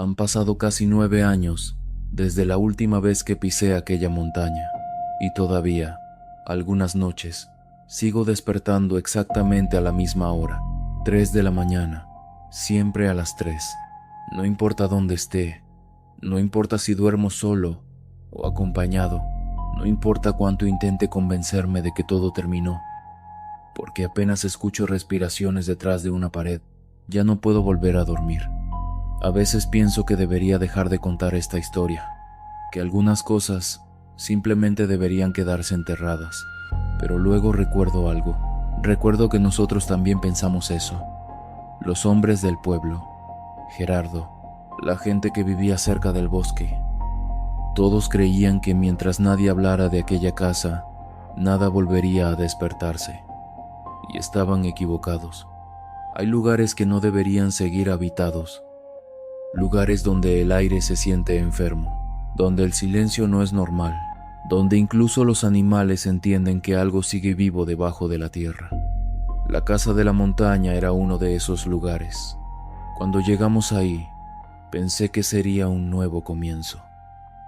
Han pasado casi 9 años desde la última vez que pisé aquella montaña, y todavía, algunas noches, sigo despertando exactamente a la misma hora, 3 de la mañana, siempre a las 3. No importa dónde esté, no importa si duermo solo o acompañado, no importa cuánto intente convencerme de que todo terminó, porque apenas escucho respiraciones detrás de una pared, ya no puedo volver a dormir. A veces pienso que debería dejar de contar esta historia, que algunas cosas simplemente deberían quedarse enterradas, pero luego recuerdo algo. Recuerdo que nosotros también pensamos eso. Los hombres del pueblo, Gerardo, la gente que vivía cerca del bosque. Todos creían que mientras nadie hablara de aquella casa, nada volvería a despertarse. Y estaban equivocados. Hay lugares que no deberían seguir habitados. Lugares donde el aire se siente enfermo, donde el silencio no es normal, donde incluso los animales entienden que algo sigue vivo debajo de la tierra. La casa de la montaña era uno de esos lugares. Cuando llegamos ahí, pensé que sería un nuevo comienzo.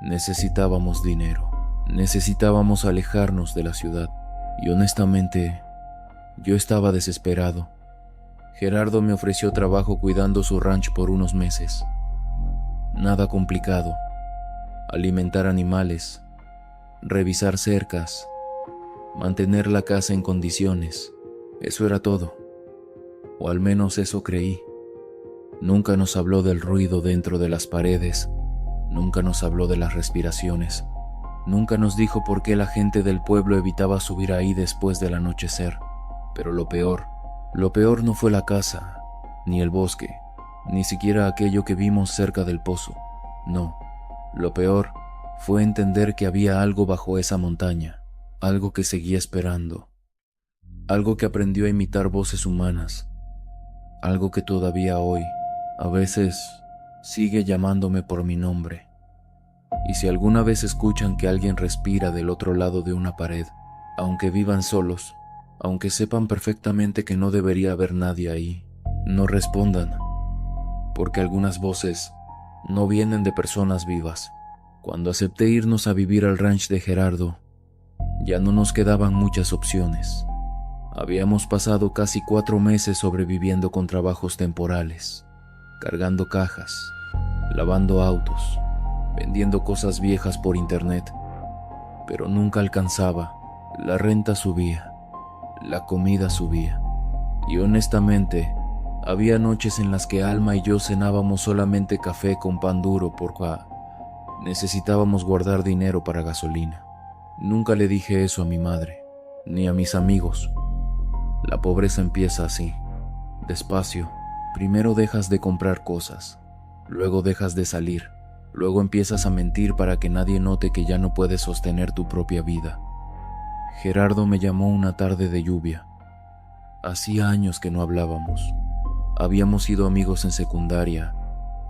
Necesitábamos dinero, necesitábamos alejarnos de la ciudad, y honestamente, yo estaba desesperado. Gerardo me ofreció trabajo cuidando su rancho por unos meses. Nada complicado. Alimentar animales, revisar cercas, mantener la casa en condiciones. Eso era todo. O al menos eso creí. Nunca nos habló del ruido dentro de las paredes. Nunca nos habló de las respiraciones. Nunca nos dijo por qué la gente del pueblo evitaba subir ahí después del anochecer. Pero lo peor no fue la casa, ni el bosque, ni siquiera aquello que vimos cerca del pozo. No, lo peor fue entender que había algo bajo esa montaña, algo que seguía esperando, algo que aprendió a imitar voces humanas, algo que todavía hoy, a veces, sigue llamándome por mi nombre. Y si alguna vez escuchan que alguien respira del otro lado de una pared, aunque vivan solos, aunque sepan perfectamente que no debería haber nadie ahí, no respondan, porque algunas voces no vienen de personas vivas. Cuando acepté irnos a vivir al ranch de Gerardo, ya no nos quedaban muchas opciones. Habíamos pasado casi 4 meses sobreviviendo con trabajos temporales, cargando cajas, lavando autos, vendiendo cosas viejas por internet, pero nunca alcanzaba. La renta subía. La comida subía, y honestamente, había noches en las que Alma y yo cenábamos solamente café con pan duro porque necesitábamos guardar dinero para gasolina. Nunca le dije eso a mi madre, ni a mis amigos. La pobreza empieza así, despacio. Primero dejas de comprar cosas, luego dejas de salir, luego empiezas a mentir para que nadie note que ya no puedes sostener tu propia vida. Gerardo me llamó una tarde de lluvia. Hacía años que no hablábamos. Habíamos sido amigos en secundaria,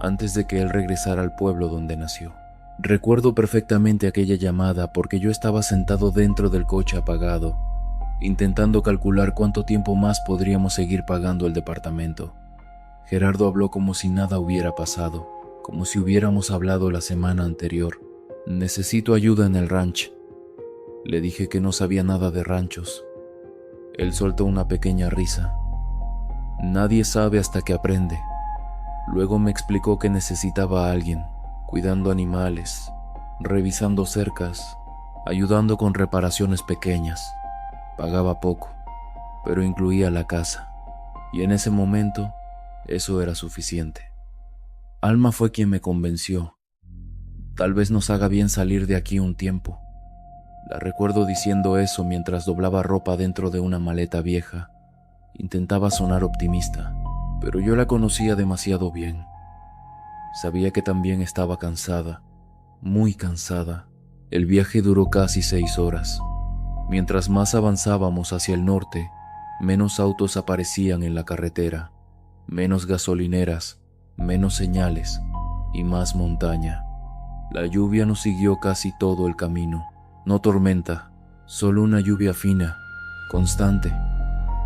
antes de que él regresara al pueblo donde nació. Recuerdo perfectamente aquella llamada porque yo estaba sentado dentro del coche apagado, intentando calcular cuánto tiempo más podríamos seguir pagando el departamento. Gerardo habló como si nada hubiera pasado, como si hubiéramos hablado la semana anterior. Necesito ayuda en el ranch. Le dije que no sabía nada de ranchos. Él soltó una pequeña risa. Nadie sabe hasta que aprende. Luego me explicó que necesitaba a alguien, cuidando animales, revisando cercas, ayudando con reparaciones pequeñas. Pagaba poco, pero incluía la casa, y en ese momento, eso era suficiente. Alma fue quien me convenció. Tal vez nos haga bien salir de aquí un tiempo. La recuerdo diciendo eso mientras doblaba ropa dentro de una maleta vieja. Intentaba sonar optimista, pero yo la conocía demasiado bien. Sabía que también estaba cansada, muy cansada. El viaje duró casi 6 horas. Mientras más avanzábamos hacia el norte, menos autos aparecían en la carretera, menos gasolineras, menos señales y más montaña. La lluvia nos siguió casi todo el camino. No tormenta, solo una lluvia fina, constante,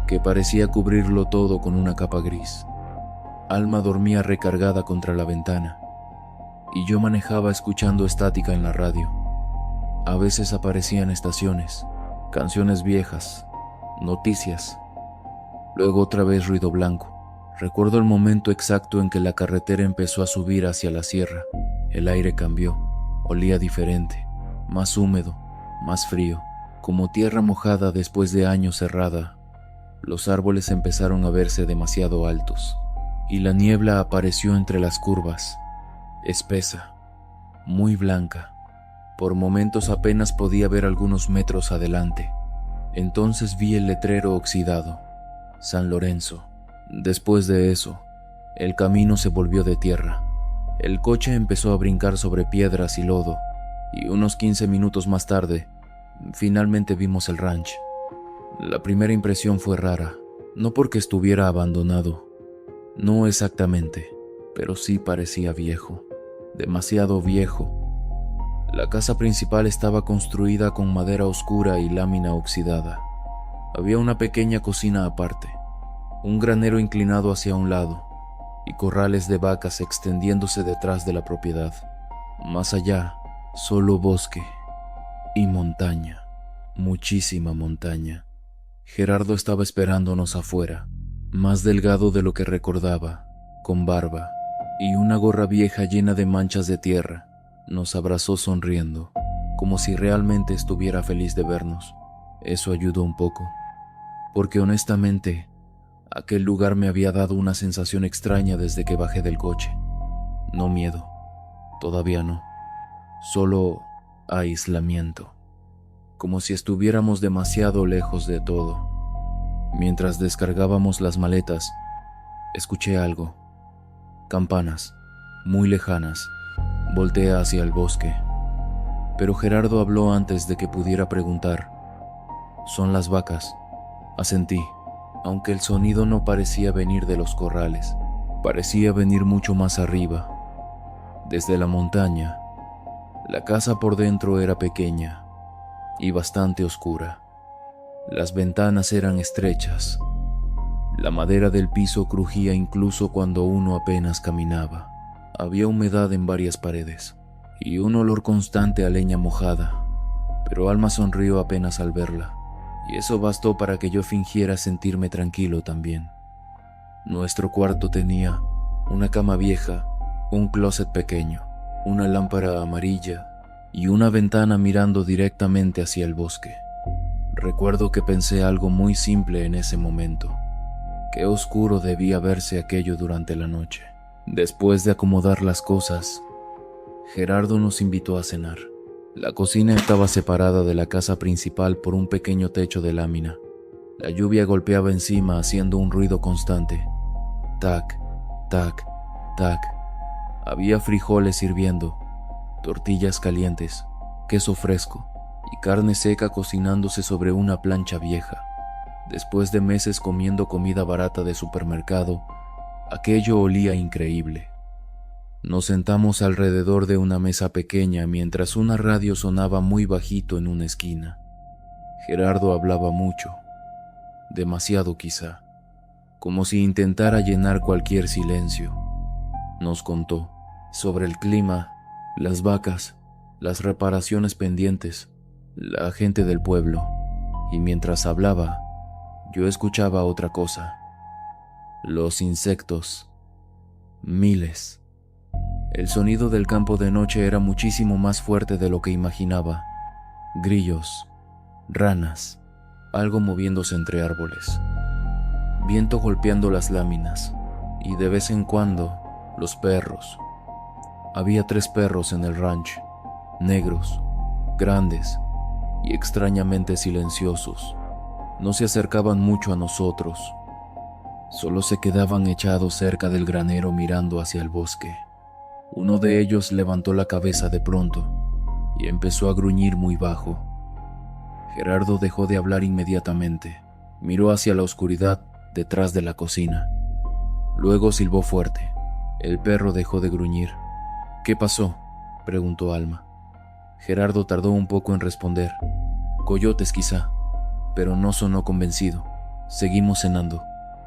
que parecía cubrirlo todo con una capa gris. Alma dormía recargada contra la ventana, y yo manejaba escuchando estática en la radio. A veces aparecían estaciones, canciones viejas, noticias. Luego otra vez ruido blanco. Recuerdo el momento exacto en que la carretera empezó a subir hacia la sierra. El aire cambió, olía diferente, más húmedo, más frío, como tierra mojada después de años cerrada. Los árboles empezaron a verse demasiado altos, y la niebla apareció entre las curvas, espesa, muy blanca. Por momentos apenas podía ver algunos metros adelante. Entonces vi el letrero oxidado, San Lorenzo. Después de eso, el camino se volvió de tierra. El coche empezó a brincar sobre piedras y lodo, y unos 15 minutos más tarde, finalmente vimos el ranch. La primera impresión fue rara, no porque estuviera abandonado, no exactamente, pero sí parecía viejo, demasiado viejo. La casa principal estaba construida con madera oscura y lámina oxidada. Había una pequeña cocina aparte, un granero inclinado hacia un lado, y corrales de vacas extendiéndose detrás de la propiedad. Más allá, solo bosque y montaña, muchísima montaña. Gerardo estaba esperándonos afuera, más delgado de lo que recordaba, con barba y una gorra vieja llena de manchas de tierra. Nos abrazó sonriendo, como si realmente estuviera feliz de vernos. Eso ayudó un poco, porque honestamente, aquel lugar me había dado una sensación extraña desde que bajé del coche. No miedo, todavía no, solo aislamiento, como si estuviéramos demasiado lejos de todo. Mientras descargábamos las maletas, escuché algo. Campanas, muy lejanas. Volteé hacia el bosque, pero Gerardo habló antes de que pudiera preguntar. Son las vacas, asentí, aunque el sonido no parecía venir de los corrales, parecía venir mucho más arriba, desde la montaña. La casa por dentro era pequeña y bastante oscura. Las ventanas eran estrechas. La madera del piso crujía incluso cuando uno apenas caminaba. Había humedad en varias paredes y un olor constante a leña mojada, pero Alma sonrió apenas al verla, y eso bastó para que yo fingiera sentirme tranquilo también. Nuestro cuarto tenía una cama vieja, un closet pequeño, una lámpara amarilla y una ventana mirando directamente hacia el bosque. Recuerdo que pensé algo muy simple en ese momento. Qué oscuro debía verse aquello durante la noche. Después de acomodar las cosas, Gerardo nos invitó a cenar. La cocina estaba separada de la casa principal por un pequeño techo de lámina. La lluvia golpeaba encima haciendo un ruido constante. Tac, tac, tac. Había frijoles hirviendo, tortillas calientes, queso fresco y carne seca cocinándose sobre una plancha vieja. Después de meses comiendo comida barata de supermercado, aquello olía increíble. Nos sentamos alrededor de una mesa pequeña mientras una radio sonaba muy bajito en una esquina. Gerardo hablaba mucho, demasiado quizá, como si intentara llenar cualquier silencio. Nos contó sobre el clima, las vacas, las reparaciones pendientes, la gente del pueblo, y mientras hablaba, yo escuchaba otra cosa. Los insectos. Miles. El sonido del campo de noche era muchísimo más fuerte de lo que imaginaba. Grillos, ranas, algo moviéndose entre árboles. Viento golpeando las láminas, y de vez en cuando, los perros. Había 3 perros en el ranch, negros, grandes y extrañamente silenciosos. No se acercaban mucho a nosotros. Solo se quedaban echados cerca del granero mirando hacia el bosque. Uno de ellos levantó la cabeza de pronto y empezó a gruñir muy bajo. Gerardo dejó de hablar inmediatamente. Miró hacia la oscuridad detrás de la cocina. Luego silbó fuerte. El perro dejó de gruñir. ¿Qué pasó?, preguntó Alma. Gerardo tardó un poco en responder. Coyotes quizá, pero no sonó convencido. Seguimos cenando,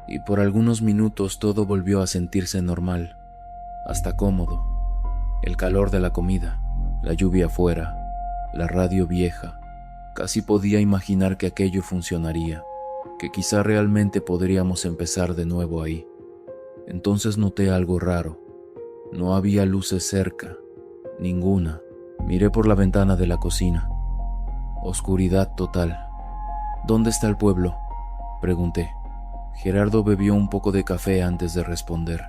y por algunos minutos todo volvió a sentirse normal, hasta cómodo. El calor de la comida, la lluvia afuera, la radio vieja. Casi podía imaginar que aquello funcionaría, que quizá realmente podríamos empezar de nuevo ahí. Entonces noté algo raro. No había luces cerca, ninguna. Miré por la ventana de la cocina. Oscuridad total. ¿Dónde está el pueblo?, pregunté. Gerardo bebió un poco de café antes de responder.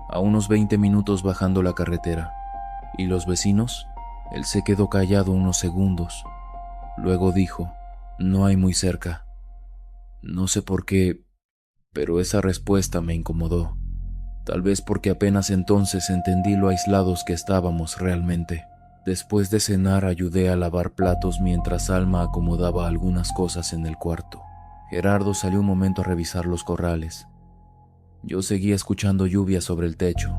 A unos 20 minutos bajando la carretera. ¿Y los vecinos? Él se quedó callado unos segundos. Luego dijo, no hay muy cerca. No sé por qué, pero esa respuesta me incomodó. Tal vez porque apenas entonces entendí lo aislados que estábamos realmente. Después de cenar ayudé a lavar platos mientras Alma acomodaba algunas cosas en el cuarto. Gerardo salió un momento a revisar los corrales. Yo seguía escuchando lluvia sobre el techo.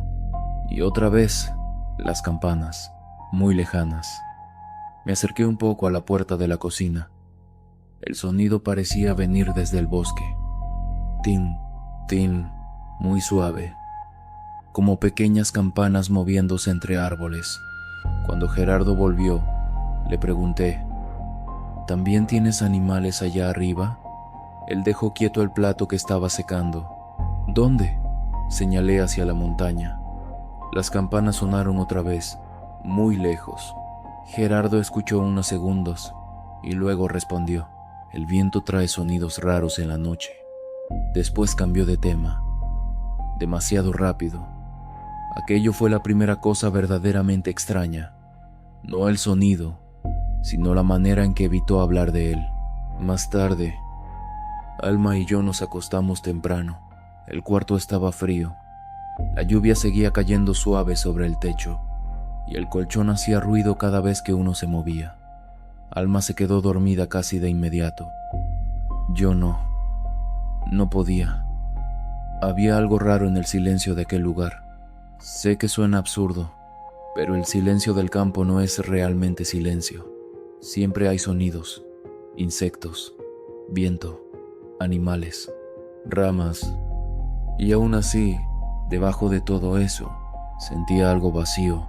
Y otra vez, las campanas, muy lejanas. Me acerqué un poco a la puerta de la cocina. El sonido parecía venir desde el bosque. Tin, tin, muy suave. Como pequeñas campanas moviéndose entre árboles. Cuando Gerardo volvió, le pregunté, ¿también tienes animales allá arriba? Él dejó quieto el plato que estaba secando. ¿Dónde? Señalé hacia la montaña. Las campanas sonaron otra vez, muy lejos. Gerardo escuchó unos segundos y luego respondió, el viento trae sonidos raros en la noche. Después cambió de tema. Demasiado rápido. Aquello fue la primera cosa verdaderamente extraña. No el sonido, sino la manera en que evitó hablar de él. Más tarde, Alma y yo nos acostamos temprano. El cuarto estaba frío. La lluvia seguía cayendo suave sobre el techo, y el colchón hacía ruido cada vez que uno se movía. Alma se quedó dormida casi de inmediato. Yo no podía. Había algo raro en el silencio de aquel lugar. Sé que suena absurdo, pero el silencio del campo no es realmente silencio. Siempre hay sonidos, insectos, viento, animales, ramas. Y aún así, debajo de todo eso, sentía algo vacío,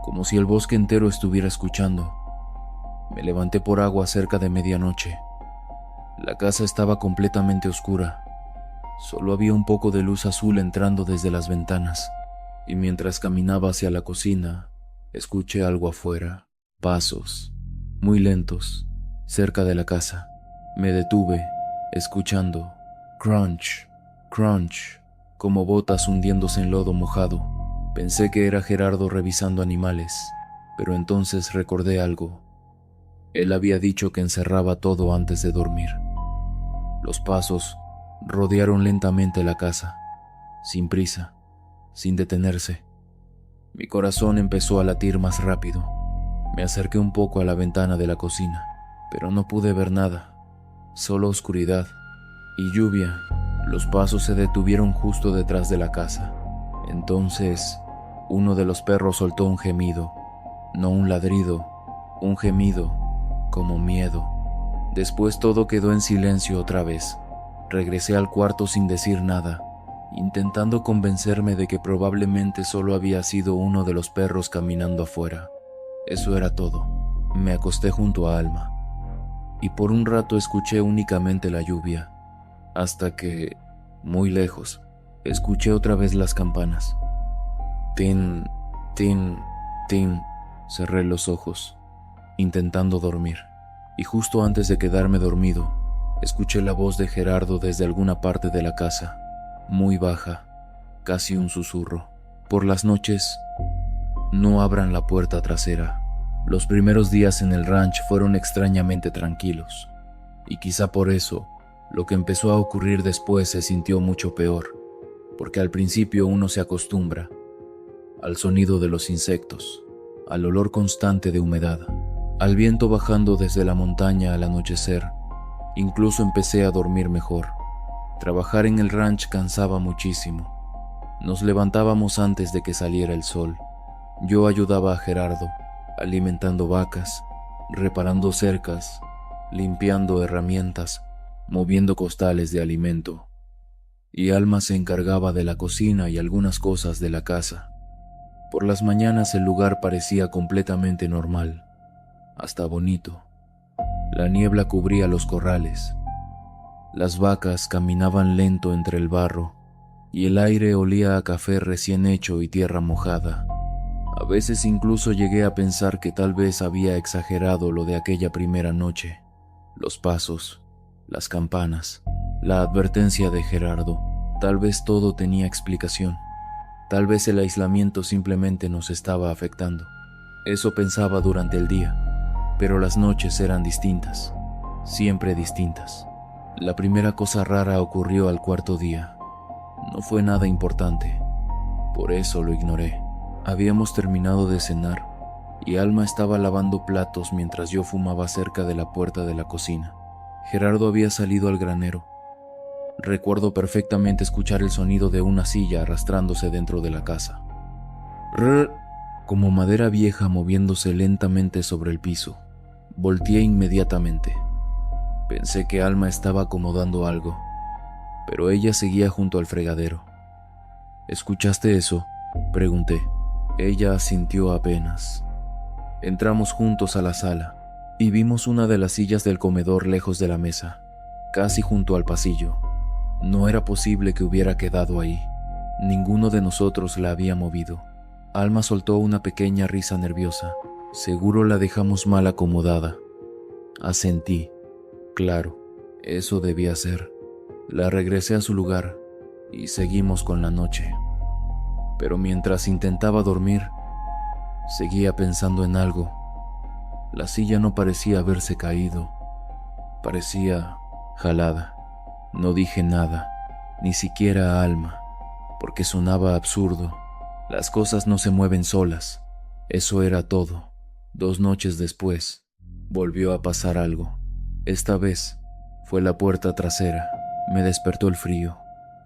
como si el bosque entero estuviera escuchando. Me levanté por agua cerca de medianoche. La casa estaba completamente oscura. Solo había un poco de luz azul entrando desde las ventanas. Y mientras caminaba hacia la cocina, escuché algo afuera. Pasos, muy lentos, cerca de la casa. Me detuve, escuchando crunch, crunch, como botas hundiéndose en lodo mojado. Pensé que era Gerardo revisando animales, pero entonces recordé algo. Él había dicho que encerraba todo antes de dormir. Los pasos rodearon lentamente la casa, sin prisa, sin detenerse. Mi corazón empezó a latir más rápido. Me acerqué un poco a la ventana de la cocina, pero no pude ver nada, solo oscuridad y lluvia. Los pasos se detuvieron justo detrás de la casa. Entonces, uno de los perros soltó un gemido, no un ladrido, un gemido, como miedo. Después todo quedó en silencio otra vez. Regresé al cuarto sin decir nada, intentando convencerme de que probablemente solo había sido uno de los perros caminando afuera. Eso era todo. Me acosté junto a Alma, y por un rato escuché únicamente la lluvia, hasta que, muy lejos, escuché otra vez las campanas. Tin, tin, tin. Cerré los ojos, intentando dormir, y justo antes de quedarme dormido, escuché la voz de Gerardo desde alguna parte de la casa, muy baja, casi un susurro. Por las noches, no abran la puerta trasera. Los primeros días en el ranch fueron extrañamente tranquilos, y quizá por eso, lo que empezó a ocurrir después se sintió mucho peor, porque al principio uno se acostumbra al sonido de los insectos, al olor constante de humedad, al viento bajando desde la montaña al anochecer. Incluso empecé a dormir mejor. Trabajar en el ranch cansaba muchísimo. Nos levantábamos antes de que saliera el sol. Yo ayudaba a Gerardo, alimentando vacas, reparando cercas, limpiando herramientas, moviendo costales de alimento. Y Alma se encargaba de la cocina y algunas cosas de la casa. Por las mañanas el lugar parecía completamente normal, hasta bonito. La niebla cubría los corrales. Las vacas caminaban lento entre el barro y el aire olía a café recién hecho y tierra mojada. A veces incluso llegué a pensar que tal vez había exagerado lo de aquella primera noche. Los pasos, las campanas, la advertencia de Gerardo, tal vez todo tenía explicación. Tal vez el aislamiento simplemente nos estaba afectando. Eso pensaba durante el día, pero las noches eran distintas, siempre distintas. La primera cosa rara ocurrió al cuarto día. No fue nada importante, por eso lo ignoré. Habíamos terminado de cenar y Alma estaba lavando platos mientras yo fumaba cerca de la puerta de la cocina. Gerardo había salido al granero. Recuerdo perfectamente escuchar el sonido de una silla arrastrándose dentro de la casa. Rrr, como madera vieja moviéndose lentamente sobre el piso. Volteé inmediatamente. Pensé que Alma estaba acomodando algo, pero ella seguía junto al fregadero. ¿Escuchaste eso?, pregunté. Ella asintió apenas. Entramos juntos a la sala y vimos una de las sillas del comedor lejos de la mesa, casi junto al pasillo. No era posible que hubiera quedado ahí. Ninguno de nosotros la había movido. Alma soltó una pequeña risa nerviosa. Seguro la dejamos mal acomodada. Asentí. Claro, eso debía ser. La regresé a su lugar y seguimos con la noche. Pero mientras intentaba dormir, seguía pensando en algo. La silla no parecía haberse caído. Parecía jalada. No dije nada, ni siquiera a Alma, porque sonaba absurdo. Las cosas no se mueven solas. Eso era todo. 2 noches después, volvió a pasar algo. Esta vez, fue la puerta trasera. Me despertó el frío.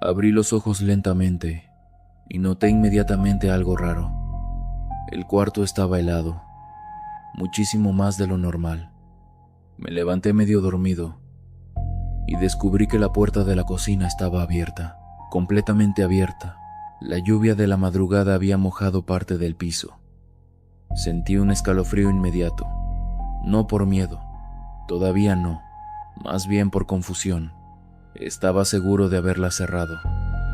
Abrí los ojos lentamente y noté inmediatamente algo raro. El cuarto estaba helado, muchísimo más de lo normal. Me levanté medio dormido y descubrí que la puerta de la cocina estaba abierta, completamente abierta. La lluvia de la madrugada había mojado parte del piso. Sentí un escalofrío inmediato. No por miedo, todavía no, más bien por confusión. Estaba seguro de haberla cerrado,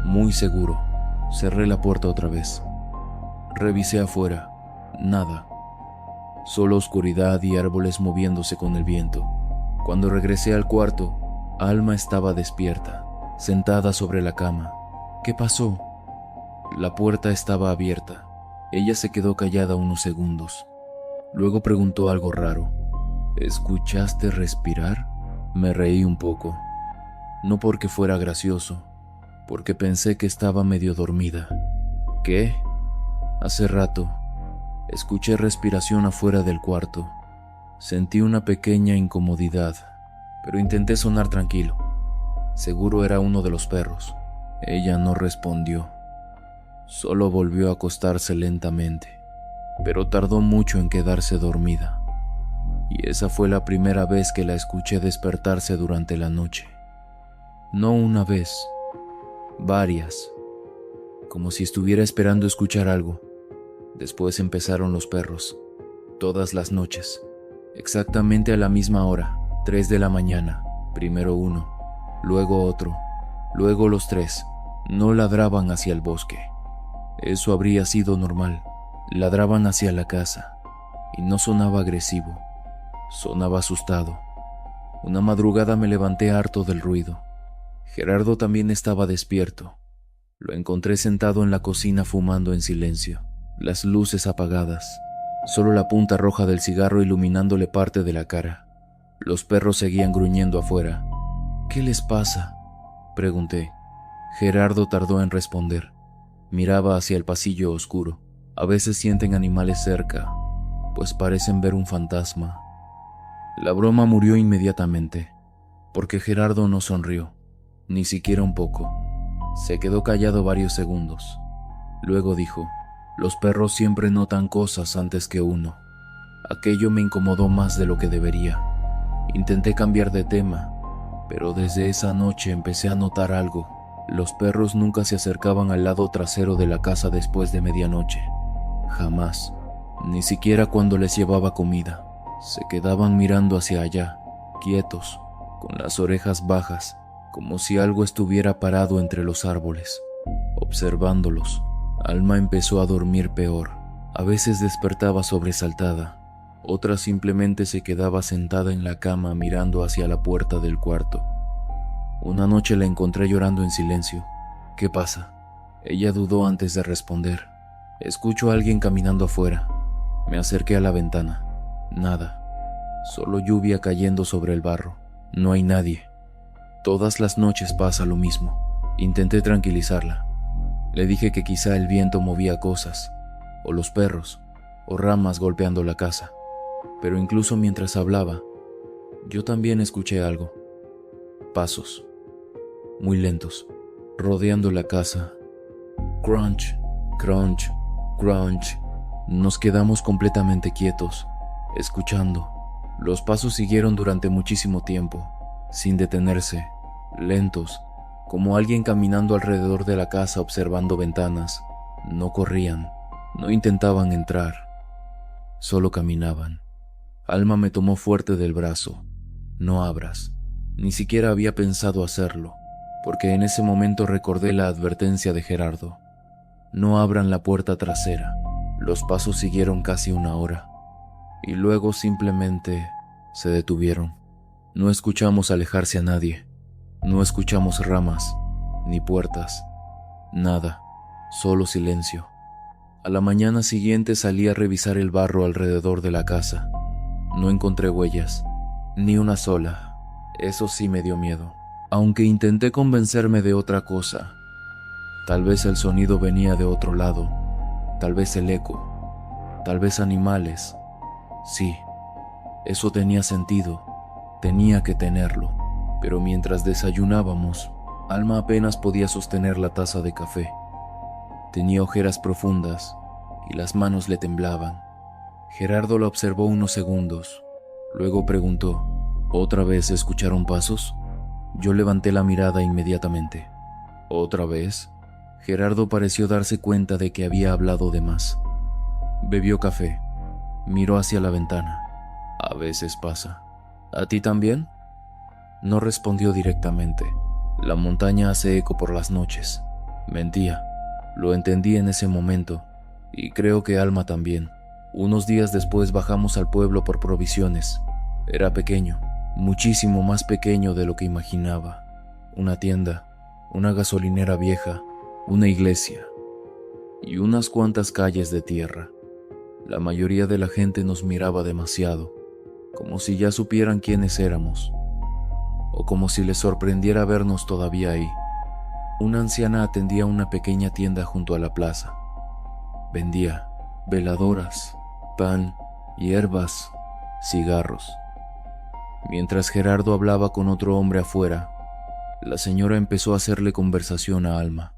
muy seguro. Cerré la puerta otra vez. Revisé afuera, nada. Solo oscuridad y árboles moviéndose con el viento. Cuando regresé al cuarto, Alma estaba despierta, sentada sobre la cama. ¿Qué pasó? La puerta estaba abierta. Ella se quedó callada unos segundos. Luego preguntó algo raro. ¿Escuchaste respirar? Me reí un poco. No porque fuera gracioso, porque pensé que estaba medio dormida. ¿Qué? Hace rato, escuché respiración afuera del cuarto. Sentí una pequeña incomodidad, pero intenté sonar tranquilo. Seguro era uno de los perros. Ella no respondió. Solo volvió a acostarse lentamente, pero tardó mucho en quedarse dormida. Y esa fue la primera vez que la escuché despertarse durante la noche. No una vez, varias, como si estuviera esperando escuchar algo. Después empezaron los perros, todas las noches, exactamente a la misma hora, 3 de la mañana, primero uno, luego otro, luego los 3, no ladraban hacia el bosque. Eso habría sido normal, ladraban hacia la casa, y no sonaba agresivo, sonaba asustado. Una madrugada me levanté harto del ruido. Gerardo también estaba despierto. Lo encontré sentado en la cocina fumando en silencio, las luces apagadas, solo la punta roja del cigarro iluminándole parte de la cara. Los perros seguían gruñendo afuera. ¿Qué les pasa?, pregunté. Gerardo tardó en responder. Miraba hacia el pasillo oscuro. A veces sienten animales cerca, pues parecen ver un fantasma. La broma murió inmediatamente, porque Gerardo no sonrió, ni siquiera un poco. Se quedó callado varios segundos. Luego dijo: los perros siempre notan cosas antes que uno. Aquello me incomodó más de lo que debería. Intenté cambiar de tema, pero desde esa noche empecé a notar algo. Los perros nunca se acercaban al lado trasero de la casa después de medianoche. Jamás, ni siquiera cuando les llevaba comida. Se quedaban mirando hacia allá, quietos, con las orejas bajas, como si algo estuviera parado entre los árboles. Observándolos, Alma empezó a dormir peor. A veces despertaba sobresaltada, otras simplemente se quedaba sentada en la cama mirando hacia la puerta del cuarto. Una noche la encontré llorando en silencio. ¿Qué pasa? Ella dudó antes de responder. Escucho a alguien caminando afuera. Me acerqué a la ventana. Nada. Solo lluvia cayendo sobre el barro. No hay nadie. Todas las noches pasa lo mismo. Intenté tranquilizarla. Le dije que quizá el viento movía cosas, o los perros, o ramas golpeando la casa. Pero incluso mientras hablaba, yo también escuché algo. Pasos, muy lentos, rodeando la casa. Crunch, crunch, crunch. Nos quedamos completamente quietos, escuchando. Los pasos siguieron durante muchísimo tiempo, sin detenerse, lentos, como alguien caminando alrededor de la casa observando ventanas. No corrían, no intentaban entrar, solo caminaban. Alma me tomó fuerte del brazo. No abras. Ni siquiera había pensado hacerlo, porque en ese momento recordé la advertencia de Gerardo. No abran la puerta trasera. Los pasos siguieron casi una hora, y luego simplemente se detuvieron. No escuchamos alejarse a nadie. No escuchamos ramas, ni puertas, nada, solo silencio. A la mañana siguiente salí a revisar el barro alrededor de la casa. No encontré huellas, ni una sola. Eso sí me dio miedo, aunque intenté convencerme de otra cosa. Tal vez el sonido venía de otro lado, tal vez el eco, tal vez animales. Sí, eso tenía sentido, tenía que tenerlo. Pero mientras desayunábamos, Alma apenas podía sostener la taza de café. Tenía ojeras profundas y las manos le temblaban. Gerardo la observó unos segundos, luego preguntó, ¿otra vez escucharon pasos? Yo levanté la mirada inmediatamente. ¿Otra vez? Gerardo pareció darse cuenta de que había hablado de más. Bebió café, miró hacia la ventana. A veces pasa. ¿A ti también? No respondió directamente. La montaña hace eco por las noches. Mentía. Lo entendí en ese momento, y creo que Alma también. Unos días después bajamos al pueblo por provisiones. Era pequeño, muchísimo más pequeño de lo que imaginaba. Una tienda, una gasolinera vieja, una iglesia y unas cuantas calles de tierra. La mayoría de la gente nos miraba demasiado, como si ya supieran quiénes éramos, o como si les sorprendiera vernos todavía ahí. Una anciana atendía una pequeña tienda junto a la plaza. Vendía veladoras, pan, hierbas, cigarros. Mientras Gerardo hablaba con otro hombre afuera, la señora empezó a hacerle conversación a Alma.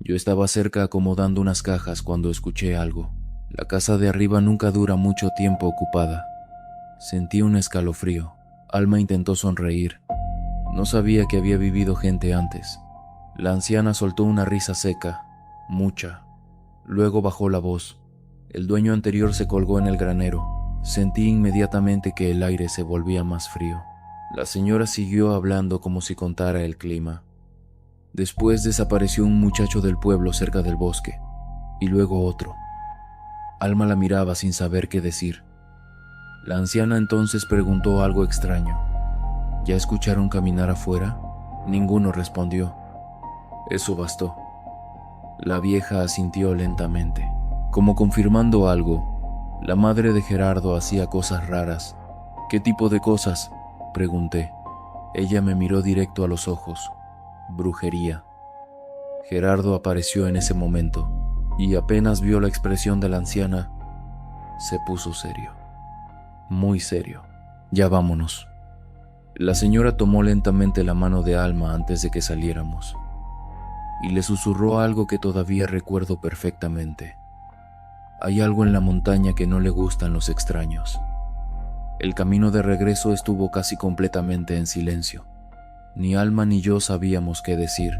Yo estaba cerca acomodando unas cajas cuando escuché algo. La casa de arriba nunca dura mucho tiempo ocupada. Sentí un escalofrío. Alma intentó sonreír. No sabía que había vivido gente antes. La anciana soltó una risa seca, mucha. Luego bajó la voz. El dueño anterior se colgó en el granero. Sentí inmediatamente que el aire se volvía más frío. La señora siguió hablando como si contara el clima. Después desapareció un muchacho del pueblo cerca del bosque, y luego otro. Alma la miraba sin saber qué decir. La anciana entonces preguntó algo extraño. ¿Ya escucharon caminar afuera? Ninguno respondió. Eso bastó. La vieja asintió lentamente, como confirmando algo. La madre de Gerardo hacía cosas raras. ¿Qué tipo de cosas?, pregunté. Ella me miró directo a los ojos. Brujería. Gerardo apareció en ese momento, y apenas vio la expresión de la anciana, se puso serio. Muy serio. Ya vámonos. La señora tomó lentamente la mano de Alma antes de que saliéramos, y le susurró algo que todavía recuerdo perfectamente. Hay algo en la montaña que no le gustan los extraños. El camino de regreso estuvo casi completamente en silencio. Ni Alma ni yo sabíamos qué decir,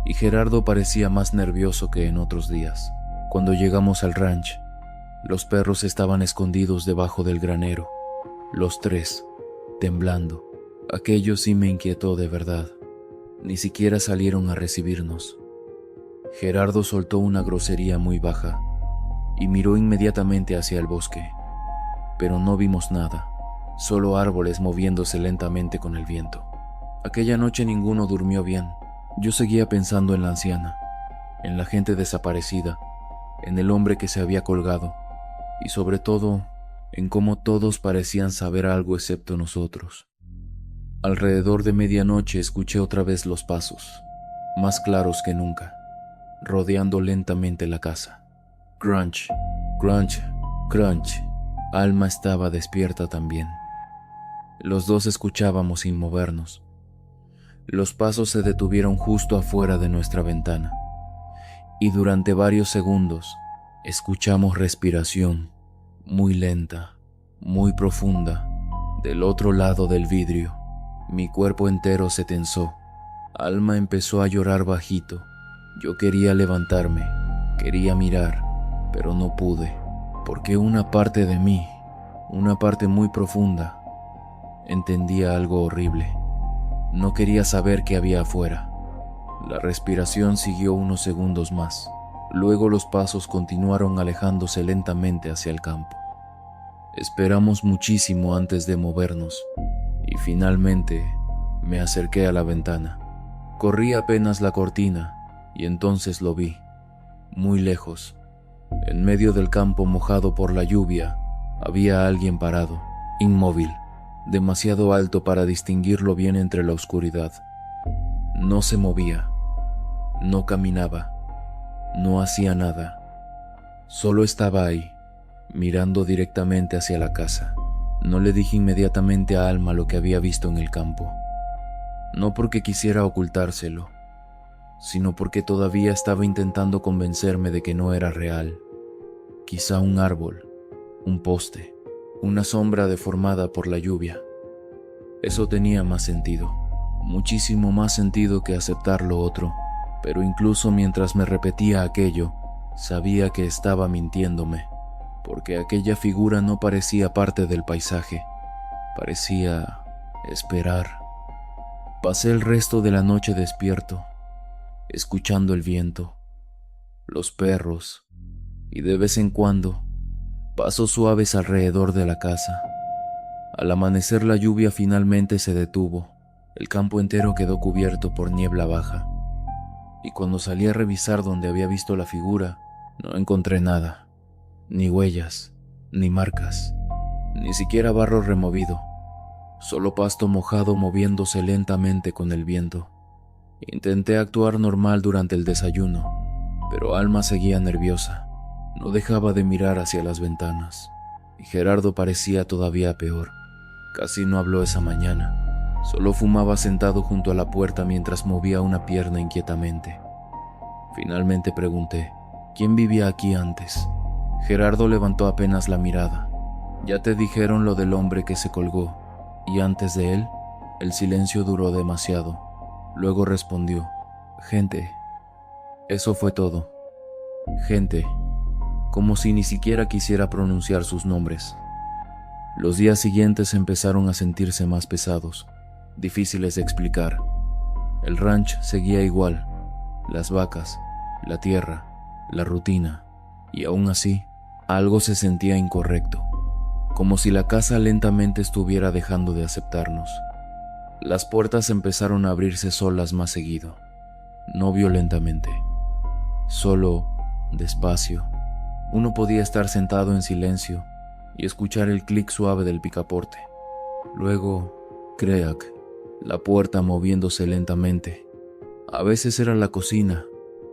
y Gerardo parecía más nervioso que en otros días. Cuando llegamos al ranch, los perros estaban escondidos debajo del granero, los tres, temblando. Aquello sí me inquietó de verdad. Ni siquiera salieron a recibirnos. Gerardo soltó una grosería muy baja y miró inmediatamente hacia el bosque, pero no vimos nada, solo árboles moviéndose lentamente con el viento. Aquella noche ninguno durmió bien. Yo seguía pensando en la anciana, en la gente desaparecida, en el hombre que se había colgado, y sobre todo, en cómo todos parecían saber algo excepto nosotros. Alrededor de medianoche escuché otra vez los pasos, más claros que nunca, rodeando lentamente la casa. Crunch, crunch, crunch. Alma estaba despierta también. Los dos escuchábamos sin movernos. Los pasos se detuvieron justo afuera de nuestra ventana, y durante varios segundos escuchamos respiración, muy lenta, muy profunda, del otro lado del vidrio. Mi cuerpo entero se tensó. Alma empezó a llorar bajito. Yo quería levantarme, quería mirar, pero no pude, porque una parte de mí, una parte muy profunda, entendía algo horrible. No quería saber qué había afuera. La respiración siguió unos segundos más. Luego los pasos continuaron alejándose lentamente hacia el campo. Esperamos muchísimo antes de movernos, y finalmente me acerqué a la ventana. Corrí apenas la cortina, y entonces lo vi, muy lejos. En medio del campo mojado por la lluvia, había alguien parado, inmóvil, demasiado alto para distinguirlo bien entre la oscuridad. No se movía, no caminaba, no hacía nada. Solo estaba ahí, mirando directamente hacia la casa. No le dije inmediatamente a Alma lo que había visto en el campo. No porque quisiera ocultárselo, sino porque todavía estaba intentando convencerme de que no era real. Quizá un árbol, un poste, una sombra deformada por la lluvia. Eso tenía más sentido, muchísimo más sentido que aceptar lo otro, pero incluso mientras me repetía aquello, sabía que estaba mintiéndome, porque aquella figura no parecía parte del paisaje, parecía esperar. Pasé el resto de la noche despierto, escuchando el viento, los perros y de vez en cuando pasos suaves alrededor de la casa. Al amanecer la lluvia finalmente se detuvo, el campo entero quedó cubierto por niebla baja, y cuando salí a revisar donde había visto la figura, no encontré nada, ni huellas, ni marcas, ni siquiera barro removido, solo pasto mojado moviéndose lentamente con el viento. Intenté actuar normal durante el desayuno, pero Alma seguía nerviosa. No dejaba de mirar hacia las ventanas, y Gerardo parecía todavía peor. Casi no habló esa mañana. Solo fumaba sentado junto a la puerta mientras movía una pierna inquietamente. Finalmente pregunté, ¿quién vivía aquí antes? Gerardo levantó apenas la mirada. Ya te dijeron lo del hombre que se colgó, y antes de él, el silencio duró demasiado. Luego respondió, gente. Eso fue todo. Gente, como si ni siquiera quisiera pronunciar sus nombres. Los días siguientes empezaron a sentirse más pesados, difíciles de explicar. El ranch seguía igual, las vacas, la tierra, la rutina, y aún así, algo se sentía incorrecto, como si la casa lentamente estuviera dejando de aceptarnos. Las puertas empezaron a abrirse solas más seguido, no violentamente, solo despacio. Uno podía estar sentado en silencio y escuchar el clic suave del picaporte. Luego, crack, la puerta moviéndose lentamente. A veces era la cocina,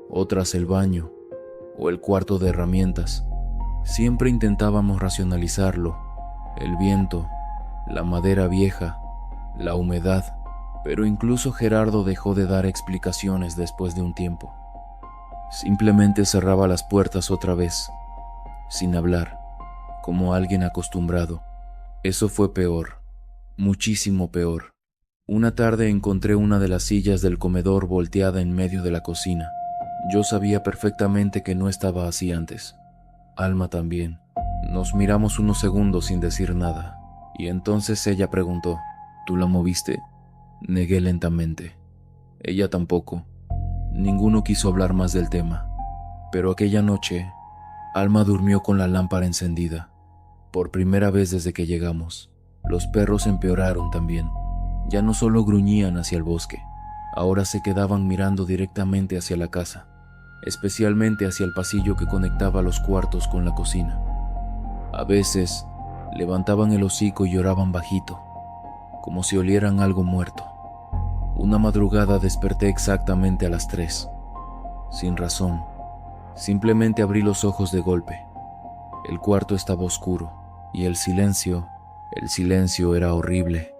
otras el baño o el cuarto de herramientas. Siempre intentábamos racionalizarlo, el viento, la madera vieja, la humedad, pero incluso Gerardo dejó de dar explicaciones después de un tiempo. Simplemente cerraba las puertas otra vez, sin hablar, como alguien acostumbrado. Eso fue peor, muchísimo peor. Una tarde encontré una de las sillas del comedor volteada en medio de la cocina. Yo sabía perfectamente que no estaba así antes. Alma también. Nos miramos unos segundos sin decir nada, y entonces ella preguntó, ¿tú la moviste? Negué lentamente. Ella tampoco. Ninguno quiso hablar más del tema. Pero aquella noche, Alma durmió con la lámpara encendida. Por primera vez desde que llegamos. Los perros empeoraron también. Ya no solo gruñían hacia el bosque, ahora se quedaban mirando directamente hacia la casa, especialmente hacia el pasillo que conectaba los cuartos con la cocina. A veces, levantaban el hocico y lloraban bajito, como si olieran algo muerto. Una madrugada desperté exactamente a las 3. Sin razón, simplemente abrí los ojos de golpe. El cuarto estaba oscuro, y el silencio era horrible.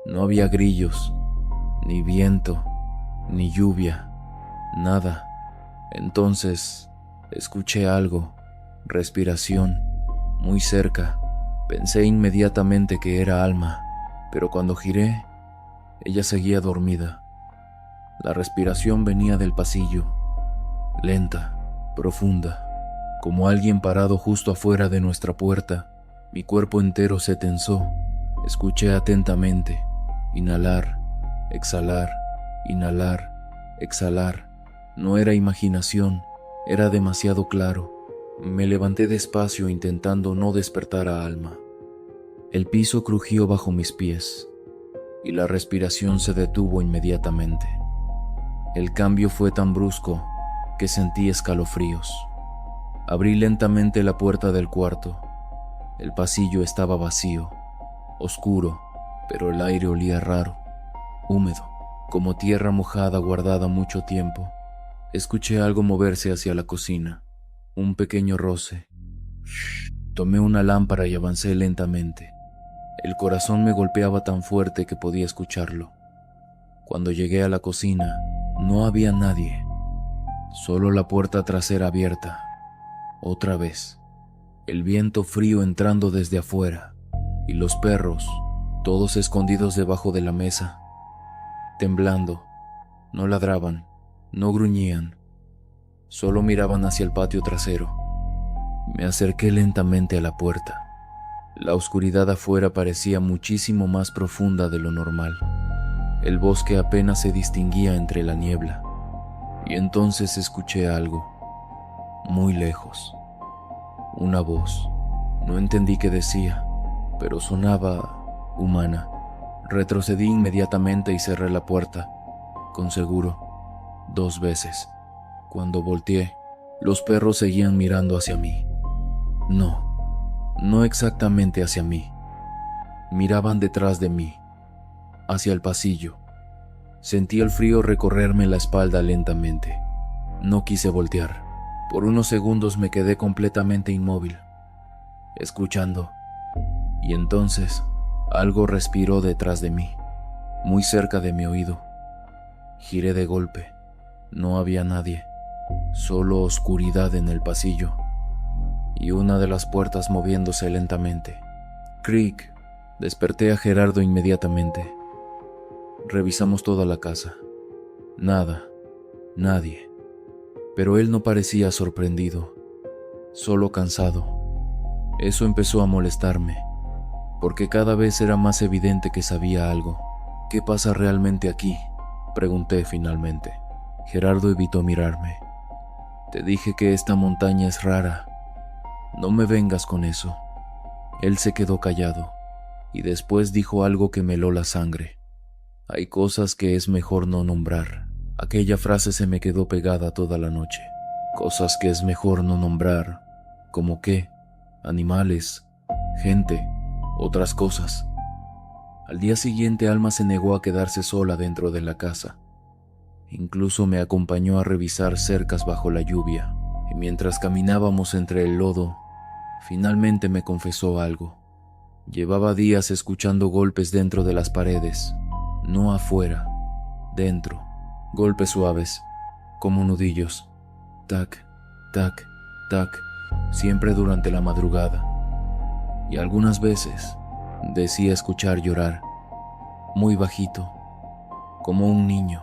No había grillos, ni viento, ni lluvia, nada. Entonces, escuché algo, respiración, muy cerca. Pensé inmediatamente que era Alma, pero cuando giré, ella seguía dormida. La respiración venía del pasillo, lenta, profunda, como alguien parado justo afuera de nuestra puerta. Mi cuerpo entero se tensó. Escuché atentamente. Inhalar, exhalar, inhalar, exhalar. No era imaginación, era demasiado claro. Me levanté despacio intentando no despertar a Alma. El piso crujió bajo mis pies y la respiración se detuvo inmediatamente. El cambio fue tan brusco que sentí escalofríos. Abrí lentamente la puerta del cuarto. El pasillo estaba vacío, oscuro, pero el aire olía raro, húmedo, como tierra mojada guardada mucho tiempo. Escuché algo moverse hacia la cocina, un pequeño roce. Tomé una lámpara y avancé lentamente. El corazón me golpeaba tan fuerte que podía escucharlo. Cuando llegué a la cocina, no había nadie, solo la puerta trasera abierta. Otra vez, el viento frío entrando desde afuera, y los perros, todos escondidos debajo de la mesa, temblando. No ladraban, no gruñían, solo miraban hacia el patio trasero. Me acerqué lentamente a la puerta. La oscuridad afuera parecía muchísimo más profunda de lo normal. El bosque apenas se distinguía entre la niebla, y entonces escuché algo, muy lejos. Una voz. No entendí qué decía, pero sonaba humana. Retrocedí inmediatamente y cerré la puerta, con seguro, 2 veces. Cuando volteé, los perros seguían mirando hacia mí. No exactamente hacia mí. Miraban detrás de mí, hacia el pasillo. Sentí el frío recorrerme la espalda lentamente. No quise voltear. Por unos segundos me quedé completamente inmóvil, escuchando. Y entonces, algo respiró detrás de mí, muy cerca de mi oído. Giré de golpe. No había nadie, solo oscuridad en el pasillo, y una de las puertas moviéndose lentamente. Creak. Desperté a Gerardo inmediatamente. Revisamos toda la casa. Nada, nadie. Pero él no parecía sorprendido, solo cansado. Eso empezó a molestarme, porque cada vez era más evidente que sabía algo. ¿Qué pasa realmente aquí?, pregunté finalmente. Gerardo evitó mirarme. Te dije que esta montaña es rara. No me vengas con eso. Él se quedó callado, y después dijo algo que me heló la sangre. Hay cosas que es mejor no nombrar. Aquella frase se me quedó pegada toda la noche. Cosas que es mejor no nombrar. ¿Cómo qué? Animales, gente, otras cosas. Al día siguiente Alma se negó a quedarse sola dentro de la casa. Incluso me acompañó a revisar cercas bajo la lluvia, y mientras caminábamos entre el lodo, finalmente me confesó algo. Llevaba días escuchando golpes dentro de las paredes, no afuera, dentro. Golpes suaves, como nudillos. Tac, tac, tac, siempre durante la madrugada. Y algunas veces decía escuchar llorar, muy bajito, como un niño.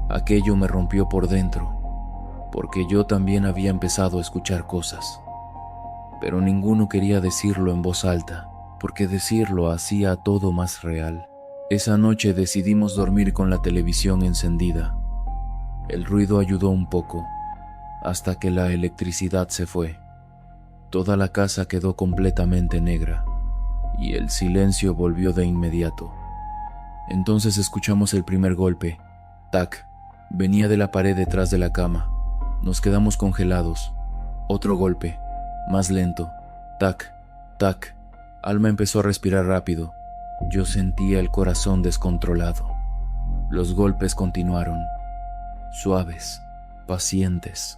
Aquello me rompió por dentro. porque yo también había empezado a escuchar cosas. Pero ninguno quería decirlo en voz alta, porque decirlo hacía todo más real. Esa noche decidimos dormir con la televisión encendida. El ruido ayudó un poco, hasta que la electricidad se fue. Toda la casa quedó completamente negra, y el silencio volvió de inmediato. Entonces escuchamos el primer golpe. Tac, venía de la pared detrás de la cama. Nos quedamos congelados. Otro golpe, más lento. Tac, tac. Alma empezó a respirar rápido. Yo sentía el corazón descontrolado. Los golpes continuaron, suaves, pacientes,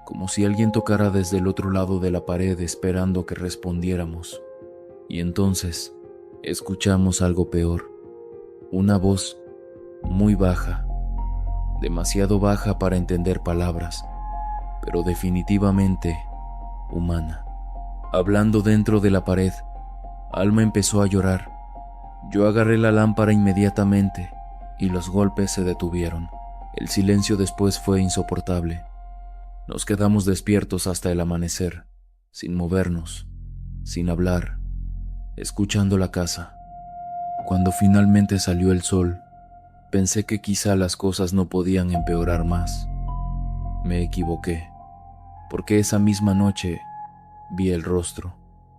como si alguien tocara desde el otro lado de la pared esperando que respondiéramos. Y entonces escuchamos algo peor. Una voz muy baja, demasiado baja para entender palabras, pero definitivamente humana. Hablando dentro de la pared, Alma empezó a llorar. Yo agarré la lámpara inmediatamente y los golpes se detuvieron. El silencio después fue insoportable. Nos quedamos despiertos hasta el amanecer, sin movernos, sin hablar, escuchando la casa. Cuando finalmente salió el sol, pensé que quizá las cosas no podían empeorar más. Me equivoqué, porque esa misma noche vi el rostro.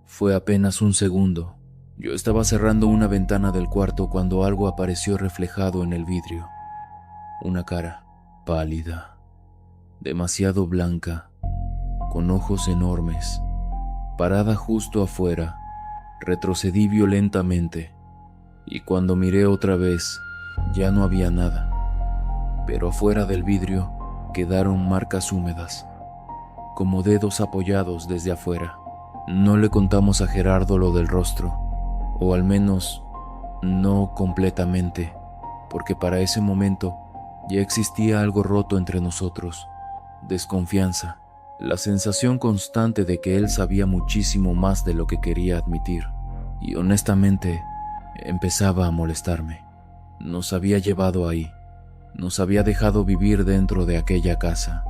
Fue apenas un segundo. Yo estaba cerrando una ventana del cuarto cuando algo apareció reflejado en el vidrio. Una cara pálida, demasiado blanca, con ojos enormes, parada justo afuera. Retrocedí violentamente, y cuando miré otra vez, ya no había nada. Pero afuera del vidrio quedaron marcas húmedas, como dedos apoyados desde afuera. No le contamos a Gerardo lo del rostro, o al menos no completamente, porque para ese momento ya existía algo roto entre nosotros, desconfianza, la sensación constante de que él sabía muchísimo más de lo que quería admitir, y honestamente empezaba a molestarme. Nos había llevado ahí, nos había dejado vivir dentro de aquella casa,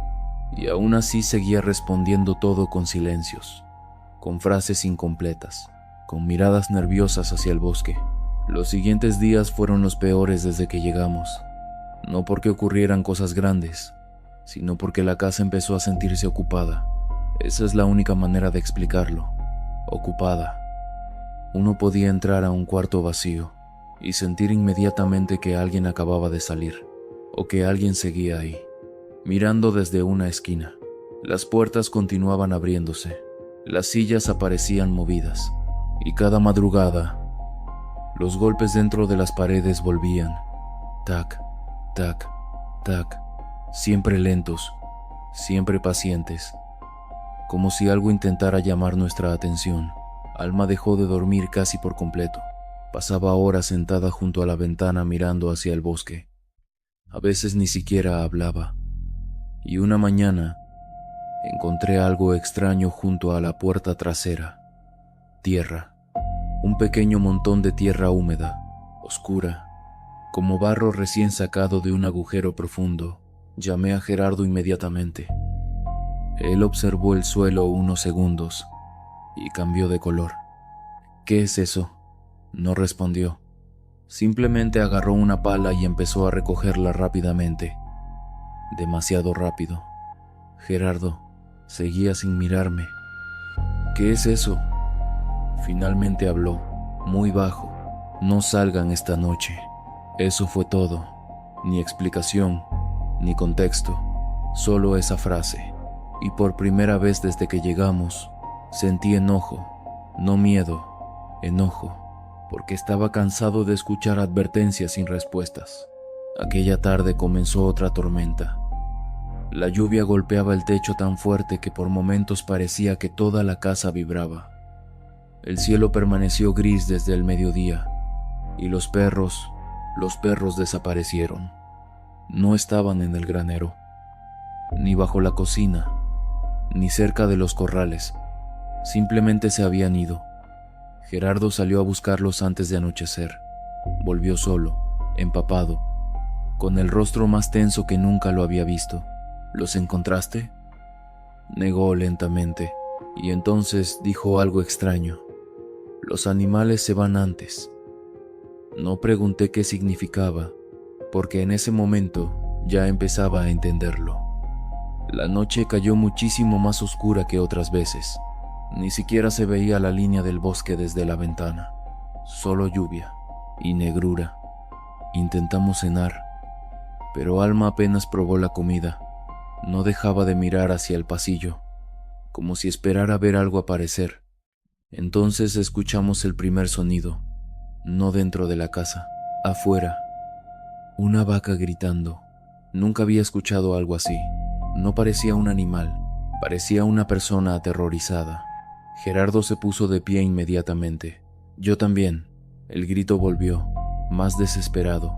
y aún así seguía respondiendo todo con silencios, con frases incompletas, con miradas nerviosas hacia el bosque. Los siguientes días fueron los peores desde que llegamos, no porque ocurrieran cosas grandes, sino porque la casa empezó a sentirse ocupada. Esa es la única manera de explicarlo, ocupada. Uno podía entrar a un cuarto vacío y sentir inmediatamente que alguien acababa de salir, o que alguien seguía ahí, mirando desde una esquina. Las puertas continuaban abriéndose, las sillas aparecían movidas, y cada madrugada, los golpes dentro de las paredes volvían. Tac, tac, tac, siempre lentos, siempre pacientes, como si algo intentara llamar nuestra atención. Alma dejó de dormir casi por completo. Pasaba horas sentada junto a la ventana mirando hacia el bosque. A veces ni siquiera hablaba. Y una mañana encontré algo extraño junto a la puerta trasera. Tierra. Un pequeño montón de tierra húmeda, oscura, como barro recién sacado de un agujero profundo. Llamé a Gerardo inmediatamente. Él observó el suelo unos segundos y cambió de color. ¿Qué es eso? No respondió. Simplemente agarró una pala y empezó a recogerla rápidamente. Demasiado rápido. Gerardo seguía sin mirarme. ¿Qué es eso? Finalmente habló, muy bajo. No salgan esta noche. Eso fue todo. Ni explicación, ni contexto. Solo esa frase. Y por primera vez desde que llegamos, sentí enojo. No miedo, enojo. Porque estaba cansado de escuchar advertencias sin respuestas. Aquella tarde comenzó otra tormenta. La lluvia golpeaba el techo tan fuerte que por momentos parecía que toda la casa vibraba. El cielo permaneció gris desde el mediodía, y los perros desaparecieron. No estaban en el granero, ni bajo la cocina, ni cerca de los corrales. Simplemente se habían ido. Gerardo salió a buscarlos antes de anochecer. Volvió solo, empapado, con el rostro más tenso que nunca lo había visto. ¿Los encontraste? Negó lentamente, y entonces dijo algo extraño. Los animales se van antes. No pregunté qué significaba, porque en ese momento ya empezaba a entenderlo. La noche cayó muchísimo más oscura que otras veces. Ni siquiera se veía la línea del bosque desde la ventana. Solo lluvia y negrura. Intentamos cenar, pero Alma apenas probó la comida. No dejaba de mirar hacia el pasillo, como si esperara ver algo aparecer. Entonces escuchamos el primer sonido, no dentro de la casa, afuera. Una vaca gritando. Nunca había escuchado algo así. No parecía un animal, parecía una persona aterrorizada. Gerardo se puso de pie inmediatamente. Yo también. El grito volvió, más desesperado.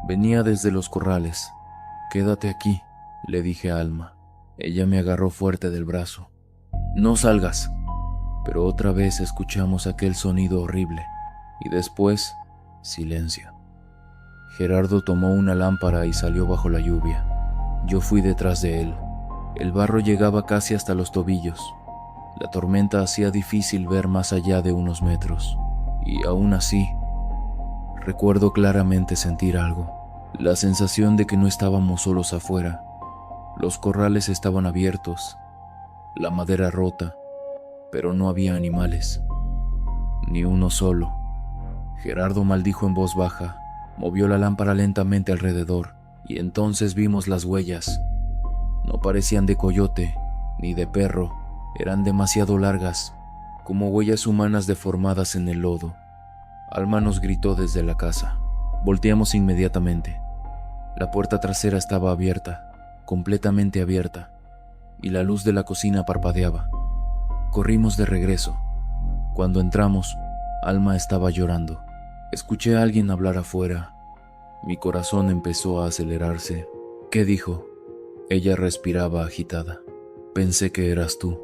Venía desde los corrales. «Quédate aquí», le dije a Alma. Ella me agarró fuerte del brazo. «No salgas». Pero otra vez escuchamos aquel sonido horrible. Y después, silencio. Gerardo tomó una lámpara y salió bajo la lluvia. Yo fui detrás de él. El barro llegaba casi hasta los tobillos. La tormenta hacía difícil ver más allá de unos metros. Y aún así, recuerdo claramente sentir algo. La sensación de que no estábamos solos afuera. Los corrales estaban abiertos, la madera rota, pero no había animales. Ni uno solo. Gerardo maldijo en voz baja, movió la lámpara lentamente alrededor, y entonces vimos las huellas. No parecían de coyote, ni de perro, eran demasiado largas, como huellas humanas deformadas en el lodo. Alma nos gritó desde la casa. Volteamos inmediatamente. La puerta trasera estaba abierta, completamente abierta, y la luz de la cocina parpadeaba. Corrimos de regreso. Cuando entramos, Alma estaba llorando. Escuché a alguien hablar afuera. Mi corazón empezó a acelerarse. ¿Qué dijo? Ella respiraba agitada. Pensé que eras tú.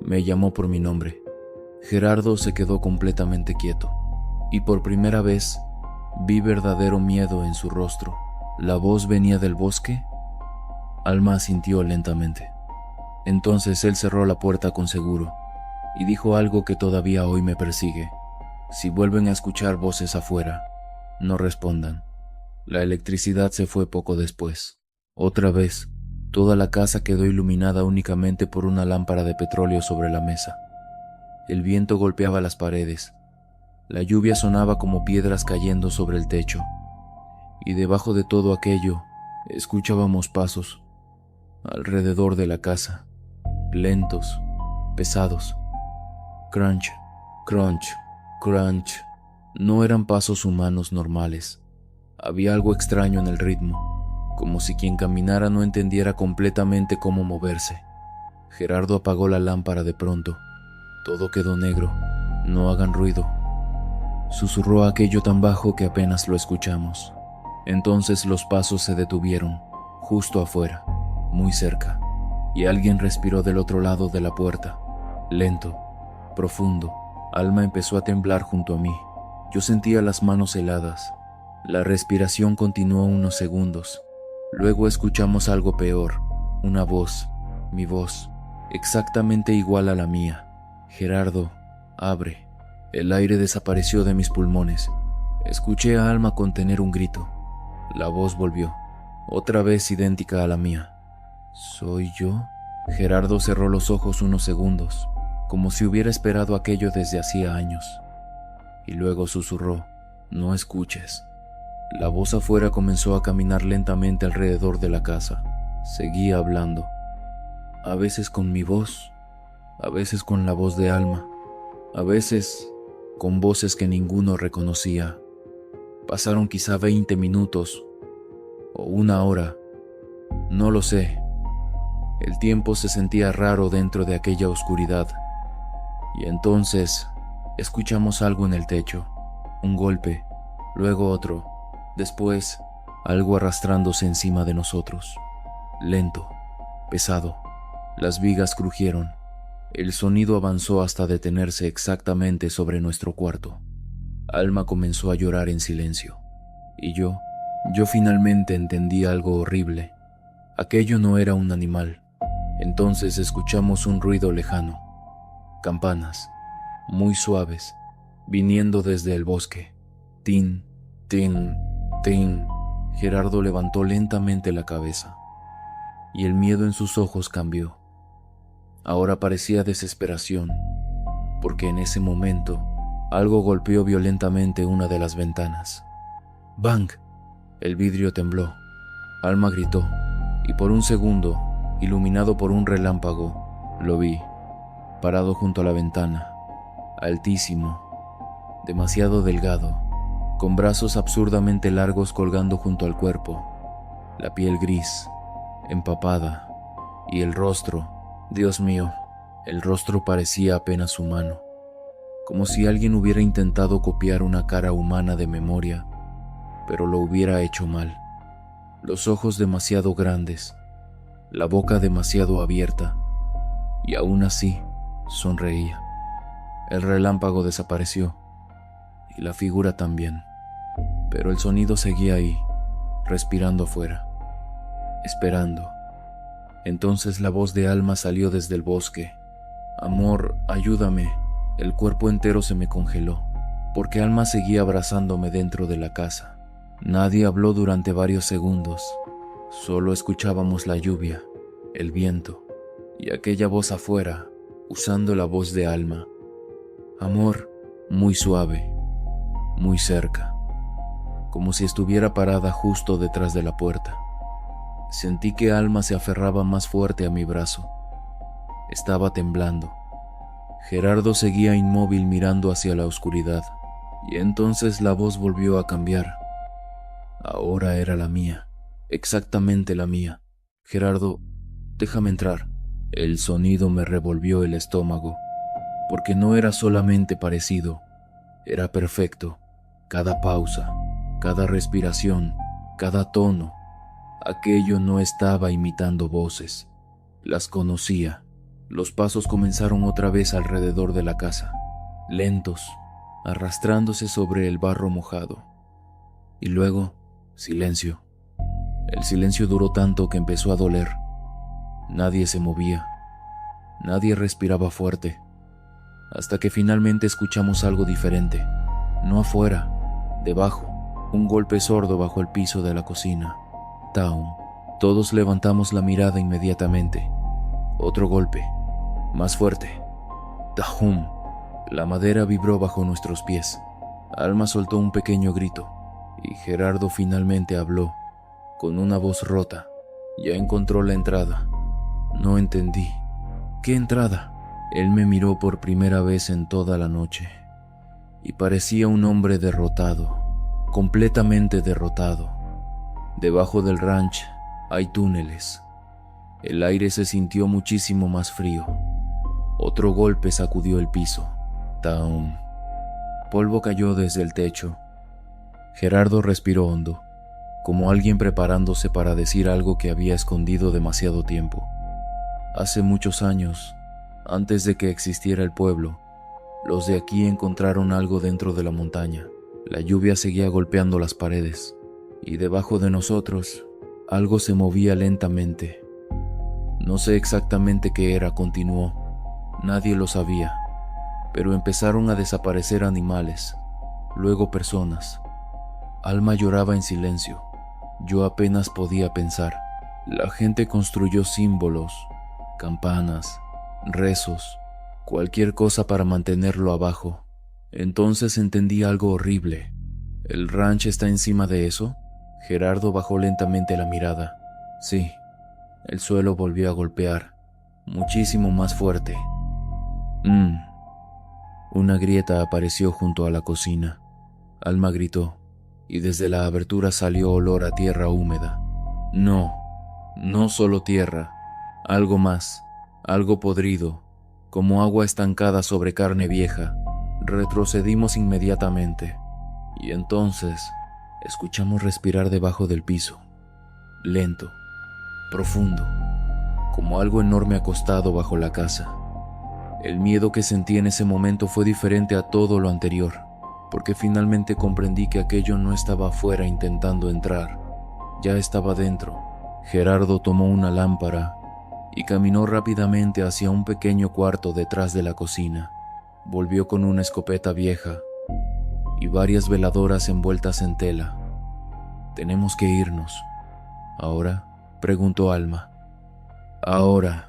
Me llamó por mi nombre. Gerardo se quedó completamente quieto, y por primera vez vi verdadero miedo en su rostro. ¿La voz venía del bosque? Alma asintió lentamente. Entonces él cerró la puerta con seguro y dijo algo que todavía hoy me persigue. Si vuelven a escuchar voces afuera, no respondan. La electricidad se fue poco después. Otra vez, toda la casa quedó iluminada únicamente por una lámpara de petróleo sobre la mesa. El viento golpeaba las paredes. La lluvia sonaba como piedras cayendo sobre el techo. Y debajo de todo aquello, escuchábamos pasos alrededor de la casa, lentos, pesados. Crunch, crunch, crunch. No eran pasos humanos normales. Había algo extraño en el ritmo, como si quien caminara no entendiera completamente cómo moverse. Gerardo apagó la lámpara de pronto. Todo quedó negro. «No hagan ruido», susurró aquello tan bajo que apenas lo escuchamos. Entonces los pasos se detuvieron, justo afuera, muy cerca, y alguien respiró del otro lado de la puerta, lento, profundo. Alma empezó a temblar junto a mí. Yo sentía las manos heladas. La respiración continuó unos segundos. Luego escuchamos algo peor, una voz, mi voz, exactamente igual a la mía. «Gerardo, abre». El aire desapareció de mis pulmones. Escuché a Alma contener un grito. La voz volvió, otra vez idéntica a la mía. ¿Soy yo? Gerardo cerró los ojos unos segundos, como si hubiera esperado aquello desde hacía años. Y luego susurró, «No escuches». La voz afuera comenzó a caminar lentamente alrededor de la casa. Seguía hablando, a veces con mi voz, a veces con la voz de Alma, a veces con voces que ninguno reconocía. Pasaron quizá 20 minutos o una hora, no lo sé. El tiempo se sentía raro dentro de aquella oscuridad. Y entonces escuchamos algo en el techo, un golpe, luego otro, después algo arrastrándose encima de nosotros, lento, pesado. Las vigas crujieron. El sonido avanzó hasta detenerse exactamente sobre nuestro cuarto. Alma comenzó a llorar en silencio, y yo finalmente entendí algo horrible, Aquello no era un animal. Entonces escuchamos un ruido lejano. Campanas, muy suaves, viniendo desde el bosque. Tin, tin, tin. Gerardo levantó lentamente la cabeza, y el miedo en sus ojos cambió. Ahora parecía desesperación, porque en ese momento algo golpeó violentamente una de las ventanas. ¡Bang! El vidrio tembló. Alma gritó, y por un segundo, iluminado por un relámpago, lo vi, parado junto a la ventana, altísimo, demasiado delgado, con brazos absurdamente largos colgando junto al cuerpo, la piel gris, empapada, y el rostro, Dios mío, el rostro parecía apenas humano, como si alguien hubiera intentado copiar una cara humana de memoria, pero lo hubiera hecho mal. Los ojos demasiado grandes, la boca demasiado abierta, y aún así sonreía. El relámpago desapareció, y la figura también, pero el sonido seguía ahí, respirando afuera, esperando. Entonces la voz de Alma salió desde el bosque. Amor, ayúdame. El cuerpo entero se me congeló, porque Alma seguía abrazándome dentro de la casa. Nadie habló durante varios segundos. Solo escuchábamos la lluvia, el viento, y aquella voz afuera, usando la voz de Alma. Amor, muy suave, muy cerca, como si estuviera parada justo detrás de la puerta. Sentí que Alma se aferraba más fuerte a mi brazo. Estaba temblando. Gerardo seguía inmóvil mirando hacia la oscuridad, y entonces la voz volvió a cambiar. Ahora era la mía, exactamente la mía. Gerardo, déjame entrar. El sonido me revolvió el estómago, porque no era solamente parecido, era perfecto. Cada pausa, cada respiración, cada tono. Aquello no estaba imitando voces, las conocía. Los pasos comenzaron otra vez alrededor de la casa, lentos, arrastrándose sobre el barro mojado. Y luego, silencio. El silencio duró tanto que empezó a doler. Nadie se movía, nadie respiraba fuerte, hasta que finalmente escuchamos algo diferente. No afuera, debajo, un golpe sordo bajo el piso de la cocina. Taum. Todos levantamos la mirada inmediatamente. Otro golpe, más fuerte. Tahum. La madera vibró bajo nuestros pies. Alma soltó un pequeño grito, y Gerardo finalmente habló, con una voz rota. Ya encontró la entrada. No entendí. ¿Qué entrada? Él me miró por primera vez en toda la noche, y parecía un hombre derrotado, completamente derrotado. Debajo del ranch hay túneles. El aire se sintió muchísimo más frío. Otro golpe sacudió el piso. Taum. Polvo cayó desde el techo. Gerardo respiró hondo, como alguien preparándose para decir algo que había escondido demasiado tiempo. Hace muchos años, antes de que existiera el pueblo, los de aquí encontraron algo dentro de la montaña. La lluvia seguía golpeando las paredes, y debajo de nosotros, algo se movía lentamente. No sé exactamente qué era, continuó. Nadie lo sabía, pero empezaron a desaparecer animales, luego personas. Alma lloraba en silencio. Yo apenas podía pensar. La gente construyó símbolos, campanas, rezos, cualquier cosa para mantenerlo abajo. Entonces entendí algo horrible. ¿El ranch está encima de eso? Gerardo bajó lentamente la mirada. Sí, el suelo volvió a golpear, muchísimo más fuerte. Una grieta apareció junto a la cocina. Alma gritó, y desde la abertura salió olor a tierra húmeda. No, no solo tierra, algo más, algo podrido, como agua estancada sobre carne vieja. Retrocedimos inmediatamente, y entonces escuchamos respirar debajo del piso, lento, profundo, como algo enorme acostado bajo la casa. El miedo que sentí en ese momento fue diferente a todo lo anterior, porque finalmente comprendí que aquello no estaba afuera intentando entrar, ya estaba dentro, Gerardo tomó una lámpara y caminó rápidamente hacia un pequeño cuarto detrás de la cocina. Volvió con una escopeta vieja y varias veladoras envueltas en tela. «Tenemos que irnos». «¿Ahora?», preguntó Alma. «Ahora».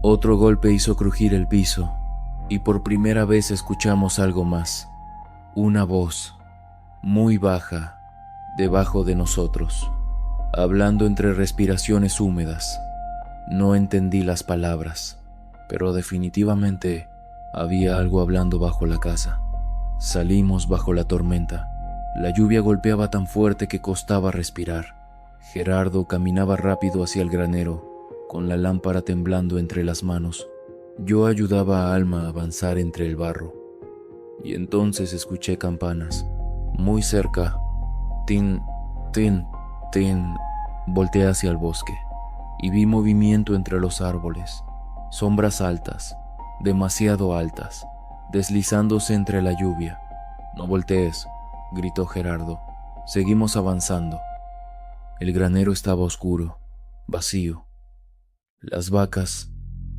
Otro golpe hizo crujir el piso y por primera vez escuchamos algo más. Una voz, muy baja, debajo de nosotros, hablando entre respiraciones húmedas. No entendí las palabras, pero definitivamente había algo hablando bajo la casa. Salimos bajo la tormenta. La lluvia golpeaba tan fuerte que costaba respirar. Gerardo caminaba rápido hacia el granero, con la lámpara temblando entre las manos. Yo ayudaba a Alma a avanzar entre el barro. Y entonces escuché campanas, muy cerca. Tin, tin, tin. Volteé hacia el bosque y vi movimiento entre los árboles. Sombras altas, demasiado altas, deslizándose entre la lluvia. «No voltees», gritó Gerardo. Seguimos avanzando. El granero estaba oscuro, vacío. Las vacas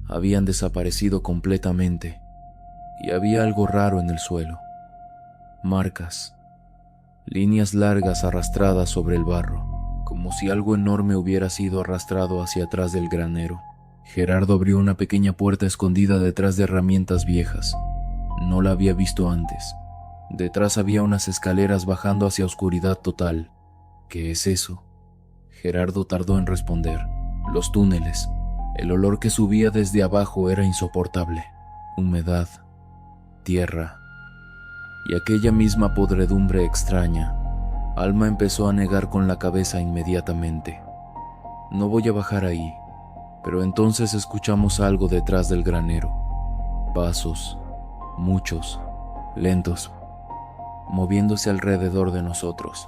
habían desaparecido completamente y había algo raro en el suelo. Marcas, líneas largas arrastradas sobre el barro, como si algo enorme hubiera sido arrastrado hacia atrás del granero. Gerardo abrió una pequeña puerta escondida detrás de herramientas viejas. No la había visto antes. Detrás había unas escaleras bajando hacia oscuridad total. «¿Qué es eso?». Gerardo tardó en responder. Los túneles. El olor que subía desde abajo era insoportable. Humedad, tierra y aquella misma podredumbre extraña. Alma empezó a negar con la cabeza inmediatamente. «No voy a bajar ahí». Pero entonces escuchamos algo detrás del granero. Pasos, muchos, lentos, moviéndose alrededor de nosotros.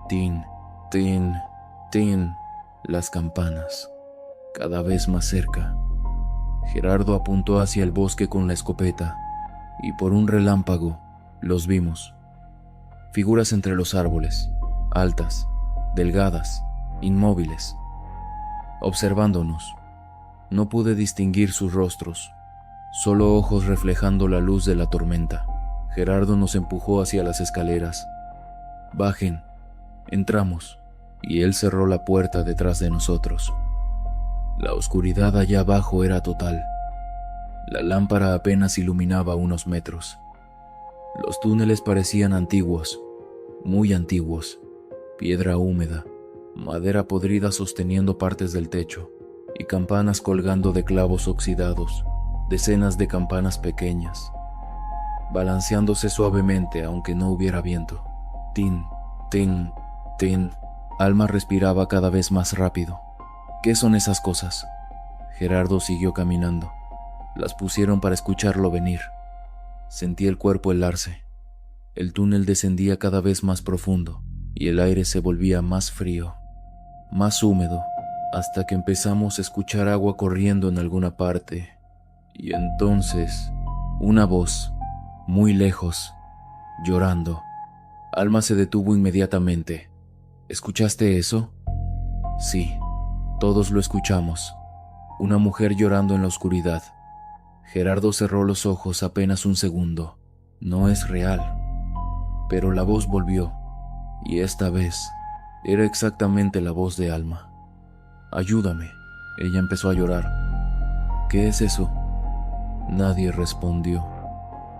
Tin, tin, tin. Las campanas, cada vez más cerca. Gerardo apuntó hacia el bosque con la escopeta y por un relámpago los vimos. Figuras entre los árboles, altas, delgadas, inmóviles, observándonos. No pude distinguir sus rostros, solo ojos reflejando la luz de la tormenta. Gerardo nos empujó hacia las escaleras. «Bajen». Entramos, y él cerró la puerta detrás de nosotros. La oscuridad allá abajo era total. La lámpara apenas iluminaba unos metros. Los túneles parecían antiguos, muy antiguos. Piedra húmeda, madera podrida sosteniendo partes del techo, y campanas colgando de clavos oxidados, decenas de campanas pequeñas, balanceándose suavemente aunque no hubiera viento. Tin, tin, tin. Alma respiraba cada vez más rápido. «¿Qué son esas cosas?». Gerardo siguió caminando. Las pusieron para escucharlo venir. Sentí el cuerpo helarse. El túnel descendía cada vez más profundo y el aire se volvía más frío, más húmedo, hasta que empezamos a escuchar agua corriendo en alguna parte. Y entonces, una voz, muy lejos, llorando. Alma se detuvo inmediatamente. «¿Escuchaste eso?». «Sí, todos lo escuchamos. Una mujer llorando en la oscuridad». Gerardo cerró los ojos apenas un segundo. «No es real». Pero la voz volvió, y esta vez era exactamente la voz de Alma. «Ayúdame». Ella empezó a llorar. «¿Qué es eso?». Nadie respondió.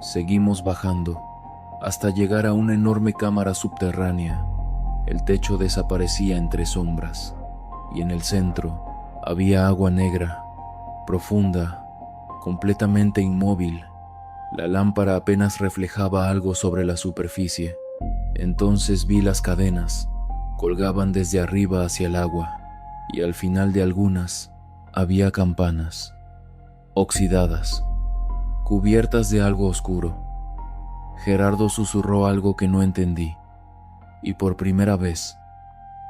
Seguimos bajando, hasta llegar a una enorme cámara subterránea. El techo desaparecía entre sombras, y en el centro había agua negra, profunda, completamente inmóvil. La lámpara apenas reflejaba algo sobre la superficie. Entonces vi las cadenas, colgaban desde arriba hacia el agua, y al final de algunas había campanas, oxidadas, cubiertas de algo oscuro. Gerardo susurró algo que no entendí, y por primera vez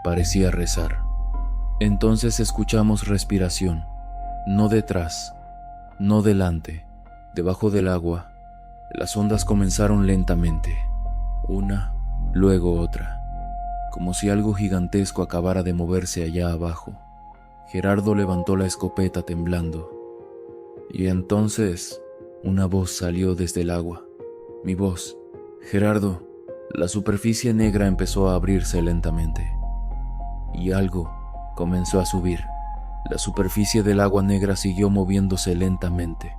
parecía rezar. Entonces escuchamos respiración, no detrás, no delante, debajo del agua. Las ondas comenzaron lentamente, una, luego otra, como si algo gigantesco acabara de moverse allá abajo. Gerardo levantó la escopeta temblando. Y entonces una voz salió desde el agua. Mi voz. Gerardo. La superficie negra empezó a abrirse lentamente. Y algo comenzó a subir. La superficie del agua negra siguió moviéndose lentamente,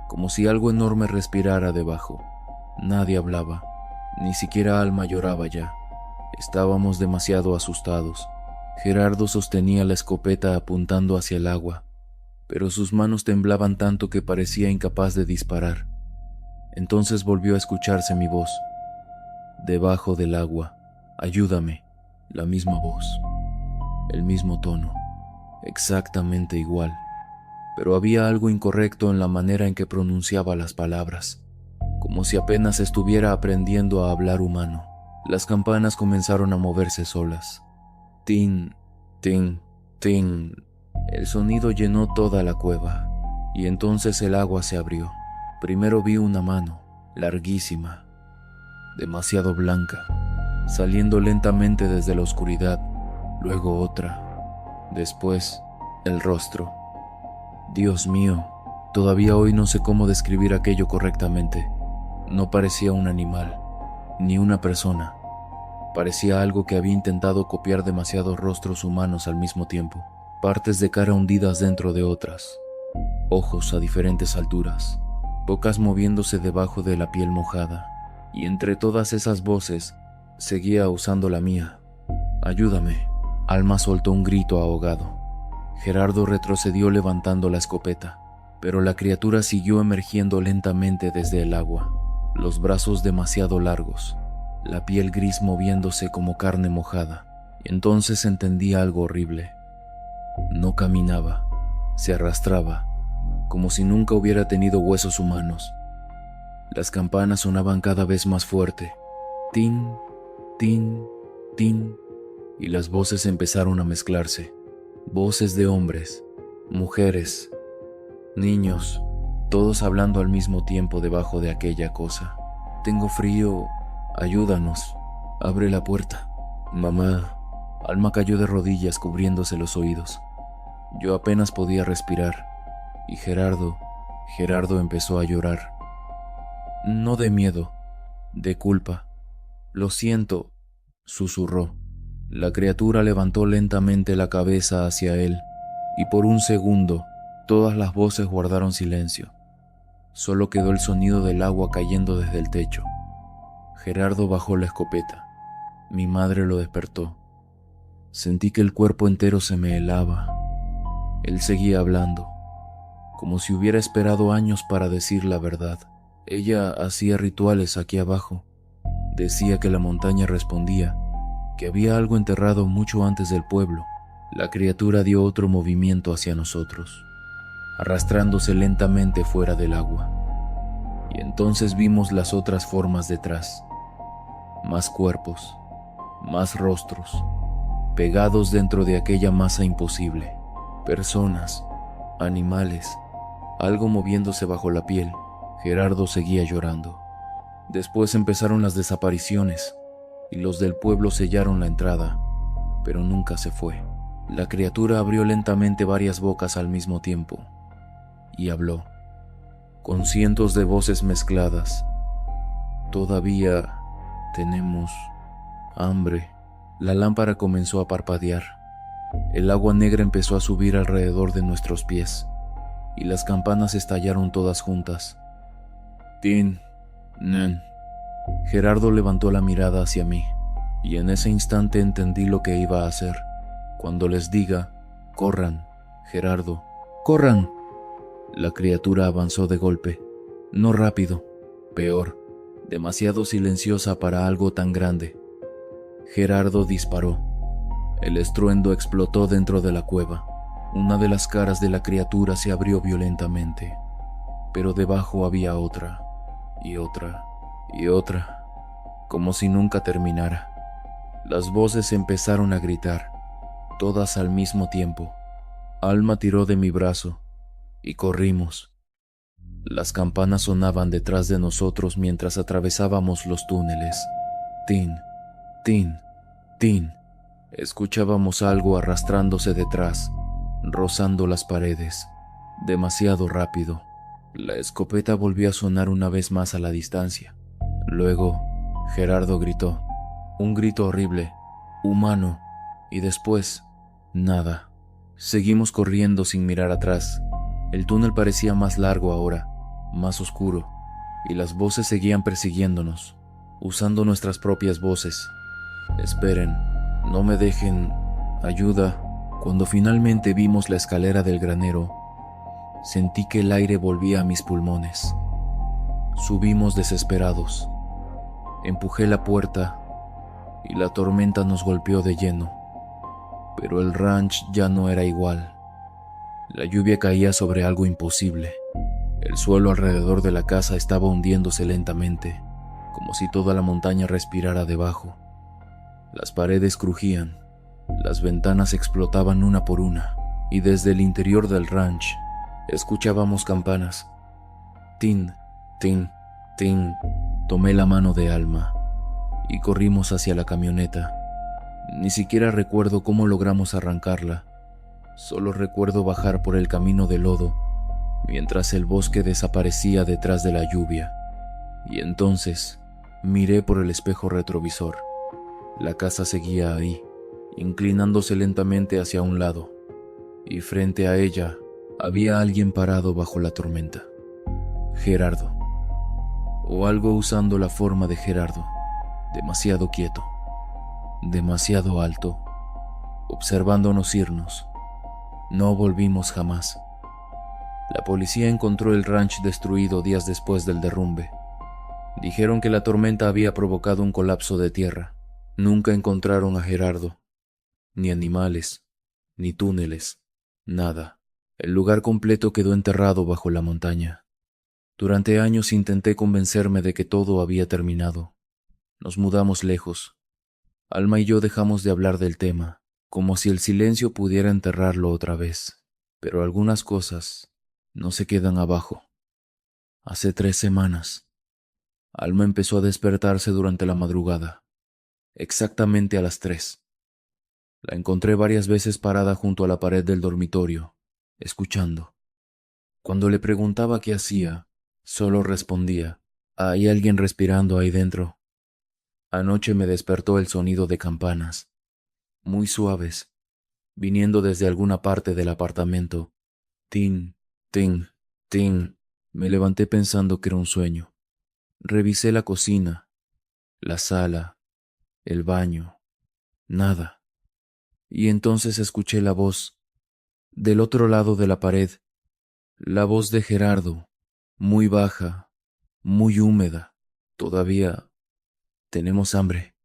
como si algo enorme respirara debajo. Nadie hablaba, ni siquiera Alma lloraba ya. Estábamos demasiado asustados. Gerardo sostenía la escopeta apuntando hacia el agua, pero sus manos temblaban tanto que parecía incapaz de disparar. Entonces volvió a escucharse mi voz. Debajo del agua, ayúdame. La misma voz, el mismo tono, exactamente igual, pero había algo incorrecto en la manera en que pronunciaba las palabras, como si apenas estuviera aprendiendo a hablar humano. Las campanas comenzaron a moverse solas. Tin, tin, tin. El sonido llenó toda la cueva, y entonces el agua se abrió. Primero vi una mano, larguísima, demasiado blanca, saliendo lentamente desde la oscuridad, luego otra, después el rostro. Dios mío, todavía hoy no sé cómo describir aquello correctamente. No parecía un animal, ni una persona. Parecía algo que había intentado copiar demasiados rostros humanos al mismo tiempo, partes de cara hundidas dentro de otras, ojos a diferentes alturas, bocas moviéndose debajo de la piel mojada, y entre todas esas voces, seguía usando la mía. Ayúdame. Alma soltó un grito ahogado. Gerardo retrocedió levantando la escopeta, pero la criatura siguió emergiendo lentamente desde el agua, los brazos demasiado largos, la piel gris moviéndose como carne mojada. Y entonces entendí algo horrible. No caminaba, se arrastraba, como si nunca hubiera tenido huesos humanos. Las campanas sonaban cada vez más fuerte. Tin, tin, tin. Y las voces empezaron a mezclarse. Voces de hombres, mujeres, niños, todos hablando al mismo tiempo debajo de aquella cosa. Tengo frío, ayúdanos, abre la puerta. Mamá. Alma cayó de rodillas cubriéndose los oídos. Yo apenas podía respirar. Y Gerardo empezó a llorar. No de miedo, de culpa. Lo siento, susurró. La criatura levantó lentamente la cabeza hacia él, y por un segundo todas las voces guardaron silencio. Solo quedó el sonido del agua cayendo desde el techo. Gerardo bajó la escopeta. Mi madre lo despertó. Sentí que el cuerpo entero se me helaba. Él seguía hablando, como si hubiera esperado años para decir la verdad. Ella hacía rituales aquí abajo. Decía que la montaña respondía, que había algo enterrado mucho antes del pueblo. La criatura dio otro movimiento hacia nosotros, arrastrándose lentamente fuera del agua. Y entonces vimos las otras formas detrás. Más cuerpos, más rostros, pegados dentro de aquella masa imposible. Personas, animales, algo moviéndose bajo la piel. Gerardo seguía llorando. Después empezaron las desapariciones, y los del pueblo sellaron la entrada, pero nunca se fue. La criatura abrió lentamente varias bocas al mismo tiempo, y habló, con cientos de voces mezcladas. Todavía tenemos hambre. La lámpara comenzó a parpadear. El agua negra empezó a subir alrededor de nuestros pies, y las campanas estallaron todas juntas. Tin, nen. Gerardo levantó la mirada hacia mí, y en ese instante entendí lo que iba a hacer. Cuando les diga, corran, Gerardo, corran. La criatura avanzó de golpe, no rápido, peor, demasiado silenciosa para algo tan grande. Gerardo disparó. El estruendo explotó dentro de la cueva. Una de las caras de la criatura se abrió violentamente, pero debajo había otra, y otra, y otra, como si nunca terminara. Las voces empezaron a gritar, todas al mismo tiempo. Alma tiró de mi brazo, y corrimos. Las campanas sonaban detrás de nosotros mientras atravesábamos los túneles. Tin, tin, tin. Escuchábamos algo arrastrándose detrás. rozando las paredes, demasiado rápido. La escopeta volvió a sonar una vez más a la distancia. Luego, Gerardo gritó, un grito horrible, humano, y después, nada. Seguimos corriendo sin mirar atrás. El túnel parecía más largo ahora, más oscuro, y las voces seguían persiguiéndonos, usando nuestras propias voces. Esperen, no me dejen, ayuda. Cuando finalmente vimos la escalera del granero, sentí que el aire volvía a mis pulmones. Subimos desesperados. Empujé la puerta y la tormenta nos golpeó de lleno. Pero el ranch ya no era igual. La lluvia caía sobre algo imposible. El suelo alrededor de la casa estaba hundiéndose lentamente, como si toda la montaña respirara debajo. Las paredes crujían, las ventanas explotaban una por una, y desde el interior del ranch escuchábamos campanas. Tin, tin, tin. Tomé la mano de Alma y corrimos hacia la camioneta. Ni siquiera recuerdo cómo logramos arrancarla. Solo recuerdo bajar por el camino de lodo mientras el bosque desaparecía detrás de la lluvia. Y entonces miré por el espejo retrovisor. La casa seguía ahí, inclinándose lentamente hacia un lado, y frente a ella había alguien parado bajo la tormenta. Gerardo. O algo usando la forma de Gerardo, demasiado quieto, demasiado alto, observándonos irnos. No volvimos jamás. La policía encontró el ranch destruido días después del derrumbe. Dijeron que la tormenta había provocado un colapso de tierra. Nunca encontraron a Gerardo, ni animales, ni túneles, nada. El lugar completo quedó enterrado bajo la montaña. Durante años intenté convencerme de que todo había terminado. Nos mudamos lejos. Alma y yo dejamos de hablar del tema, como si el silencio pudiera enterrarlo otra vez. Pero algunas cosas no se quedan abajo. Hace 3 semanas, Alma empezó a despertarse durante la madrugada, exactamente a las 3. La encontré varias veces parada junto a la pared del dormitorio, escuchando. Cuando le preguntaba qué hacía, solo respondía, «Hay alguien respirando ahí dentro». Anoche me despertó el sonido de campanas, muy suaves, viniendo desde alguna parte del apartamento. Tin, tin, tin. Me levanté pensando que era un sueño. Revisé la cocina, la sala, el baño. Nada. Y entonces escuché la voz, del otro lado de la pared, la voz de Gerardo, muy baja, muy húmeda. Todavía tenemos hambre.